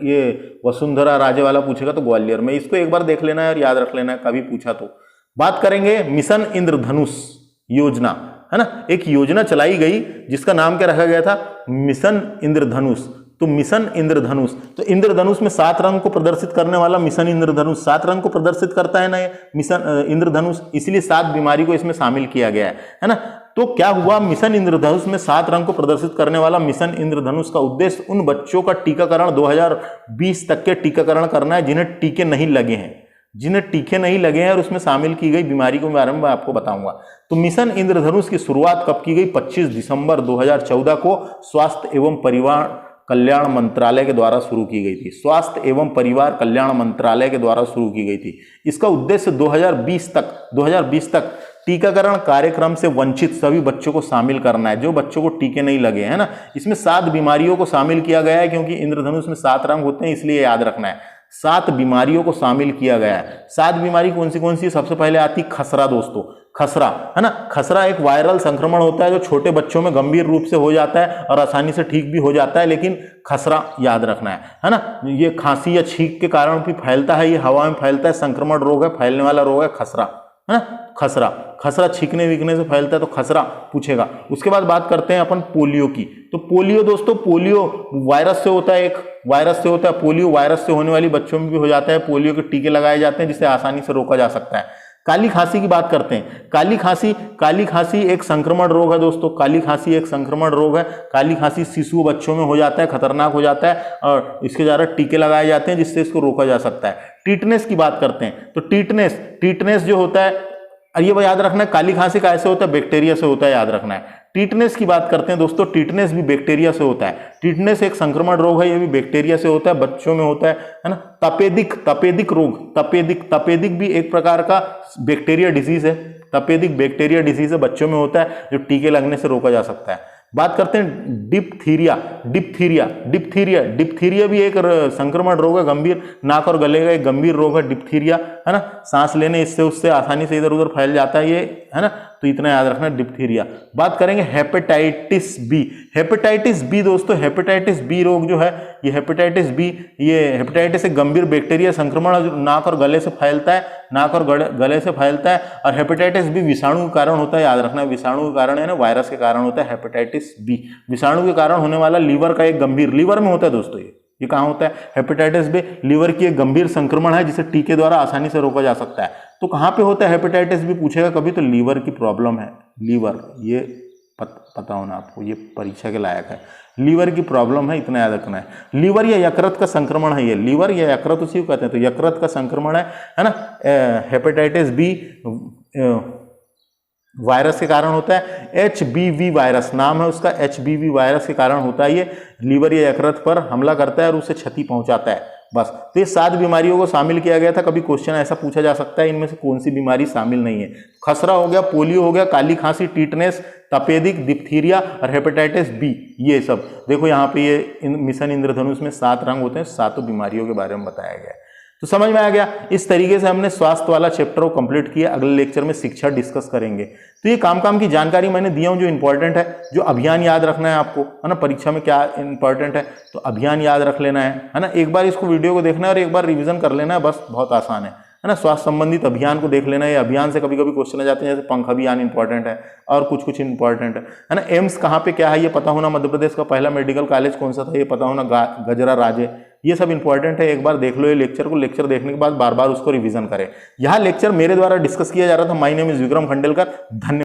ये वसुंधरा राजे वाला पूछेगा तो ग्वालियर में। इसको एक बार देख लेना है और याद रख लेना है, कभी पूछा तो। बात करेंगे मिशन इंद्रधनुष योजना, है ना। एक योजना चलाई गई जिसका नाम क्या रखा गया था? मिशन इंद्रधनुष। तो मिशन इंद्रधनुष, तो इंद्रधनुष में 7 रंग को प्रदर्शित करने वाला मिशन इंद्रधनुष 7 रंग को प्रदर्शित करता है ना ये मिशन इंद्रधनुष, इसलिए 7 बीमारी को इसमें शामिल किया गया है ना। तो क्या हुआ? मिशन इंद्रधनुष में 7 रंग को प्रदर्शित करने वाला मिशन इंद्रधनुष का उद्देश्य उन बच्चों का टीकाकरण 2020 तक के टीकाकरण करना है जिन्हें टीके नहीं लगे हैं, और उसमें शामिल की गई बीमारी के बारे में मैं आपको बताऊंगा। तो मिशन इंद्रधनुष की शुरुआत कब की गई? 25 दिसंबर 2014 को स्वास्थ्य एवं परिवार कल्याण मंत्रालय के द्वारा शुरू की गई थी। स्वास्थ्य एवं परिवार कल्याण मंत्रालय के द्वारा शुरू की गई थी। इसका उद्देश्य 2020 तक टीकाकरण कार्यक्रम से वंचित सभी बच्चों को शामिल करना है जो बच्चों को टीके नहीं लगे, है ना। इसमें 7 बीमारियों को शामिल किया गया है, क्योंकि इंद्रधनुष में 7 रंग होते हैं, इसलिए याद रखना है। 7 बीमारियों को शामिल किया गया है। 7 बीमारी कौन सी? सबसे पहले आती खसरा दोस्तों, खसरा, है ना। खसरा एक वायरल संक्रमण होता है जो छोटे बच्चों में गंभीर रूप से हो जाता है और आसानी से ठीक भी हो जाता है, लेकिन खसरा याद रखना है ना। ये खांसी या छींक के कारण भी फैलता है, ये हवा में फैलता है, संक्रमण रोग है, फैलने वाला रोग है खसरा, है ना। खसरा छींकने वीकने से फैलता है, तो खसरा पूछेगा। उसके बाद बात करते हैं अपन पोलियो की। तो पोलियो दोस्तों, पोलियो वायरस से होता है, एक वायरस से होता है। पोलियो वायरस से होने वाली बच्चों में भी हो जाता है। पोलियो के टीके लगाए जाते हैं जिससे आसानी से रोका जा सकता है। काली खांसी की बात करते हैं। काली खांसी एक संक्रमण रोग है दोस्तों। काली खांसी एक संक्रमण रोग है। काली खांसी शिशु बच्चों में हो जाता है, खतरनाक हो जाता है और इसके द्वारा टीके लगाए जाते हैं जिससे इसको रोका जा सकता है। टीटनेस की बात करते हैं। तो टीटनेस जो होता है, ये याद रखना है, काली खांसी का ऐसे होता है, बैक्टीरिया से होता है, याद रखना है। टीटनेस की बात करते हैं दोस्तों। टीटनेस भी बैक्टीरिया से होता है। टीटनेस एक संक्रमण रोग है, ये भी बैक्टीरिया से होता है, बच्चों में होता है ना। तपेदिक रोग, तपेदिक भी एक प्रकार का बैक्टीरिया डिजीज है। तपेदिक बैक्टीरिया डिजीज है, बच्चों में होता है, जो टीके लगने से रोका जा सकता है। बात करते हैं डिप्थीरिया। डिप्थीरिया डिप्थीरिया डिप्थीरिया भी एक संक्रमण रोग है, गंभीर नाक और गले का एक गंभीर रोग है डिप्थीरिया, है ना। सांस लेने इससे उससे आसानी से इधर उधर फैल जाता है ये, है ना, तो इतना याद रखना डिप्थीरिया। बात करेंगे हेपेटाइटिस बी। हेपेटाइटिस बी दोस्तों, हेपेटाइटिस बी रोग जो है ये हेपेटाइटिस बी, ये हेपेटाइटिस एक गंभीर बैक्टीरिया संक्रमण है जो नाक और गले से फैलता है, नाक और गले से फैलता है। और हेपेटाइटिस बी विषाणु के कारण होता है, याद रखना विषाणु के कारण है ना, वायरस के कारण होता है हेपेटाइटिस बी। विषाणु के कारण होने वाला लीवर का एक गंभीर, लीवर में होता है दोस्तों ये कहाँ होता है, हेपेटाइटिस बी लीवर की एक गंभीर संक्रमण है जिसे टीके द्वारा आसानी से रोका जा सकता है। तो कहाँ पे होता है हेपेटाइटिस बी पूछेगा कभी, तो लीवर की प्रॉब्लम है, लीवर, ये पता होना आपको, ये परीक्षा के लायक है। लीवर की प्रॉब्लम है, इतना याद रखना है। लीवर या यकृत का संक्रमण है ये, लीवर या यकृत उसी को कहते हैं, तो यकृत का संक्रमण है ना। हेपेटाइटिस बी वायरस के कारण होता है, HBV वायरस नाम है उसका, HBV वायरस के कारण होता है ये, लीवर या यकृत पर हमला करता है और उसे क्षति पहुंचाता है। बस, तो ये 7 बीमारियों को शामिल किया गया था। कभी क्वेश्चन ऐसा पूछा जा सकता है इनमें से कौन सी बीमारी शामिल नहीं है। खसरा हो गया, पोलियो हो गया, काली खांसी, टीटनेस, तपेदिक, डिप्थीरिया और हेपेटाइटिस बी, ये सब देखो यहाँ पे ये मिशन इंद्रधनुष में 7 रंग होते हैं, 7 बीमारियों के बारे में बताया गया है। तो समझ में आ गया। इस तरीके से हमने स्वास्थ्य वाला चैप्टर को कंप्लीट किया। अगले लेक्चर में शिक्षा डिस्कस करेंगे। तो ये काम की जानकारी मैंने दिया हूं जो इंपॉर्टेंट है, जो अभियान याद रखना है आपको, है ना, परीक्षा में क्या इंपॉर्टेंट है, तो अभियान याद रख लेना है ना। एक बार इसको वीडियो को देखना है और एक बार रिवीजन कर लेना है, बस, बहुत आसान है ना। स्वास्थ्य संबंधित अभियान को देख लेना है। अभियान से कभी कभी क्वेश्चन आ जाते हैं, जैसे पंख अभियान इंपॉर्टेंट है और कुछ इंपॉर्टेंट है ना। एम्स कहाँ पे क्या है ये पता होना, मध्य प्रदेश का पहला मेडिकल कॉलेज कौन सा था ये पता होना, गजरा राजे, ये सब इंपॉर्टेंट है। एक बार देख लो ये लेक्चर को, लेक्चर देखने के बाद बार बार उसको रिवीजन करें। यह लेक्चर मेरे द्वारा डिस्कस किया जा रहा था। My name is Vikram Khandelkar. धन्यवाद।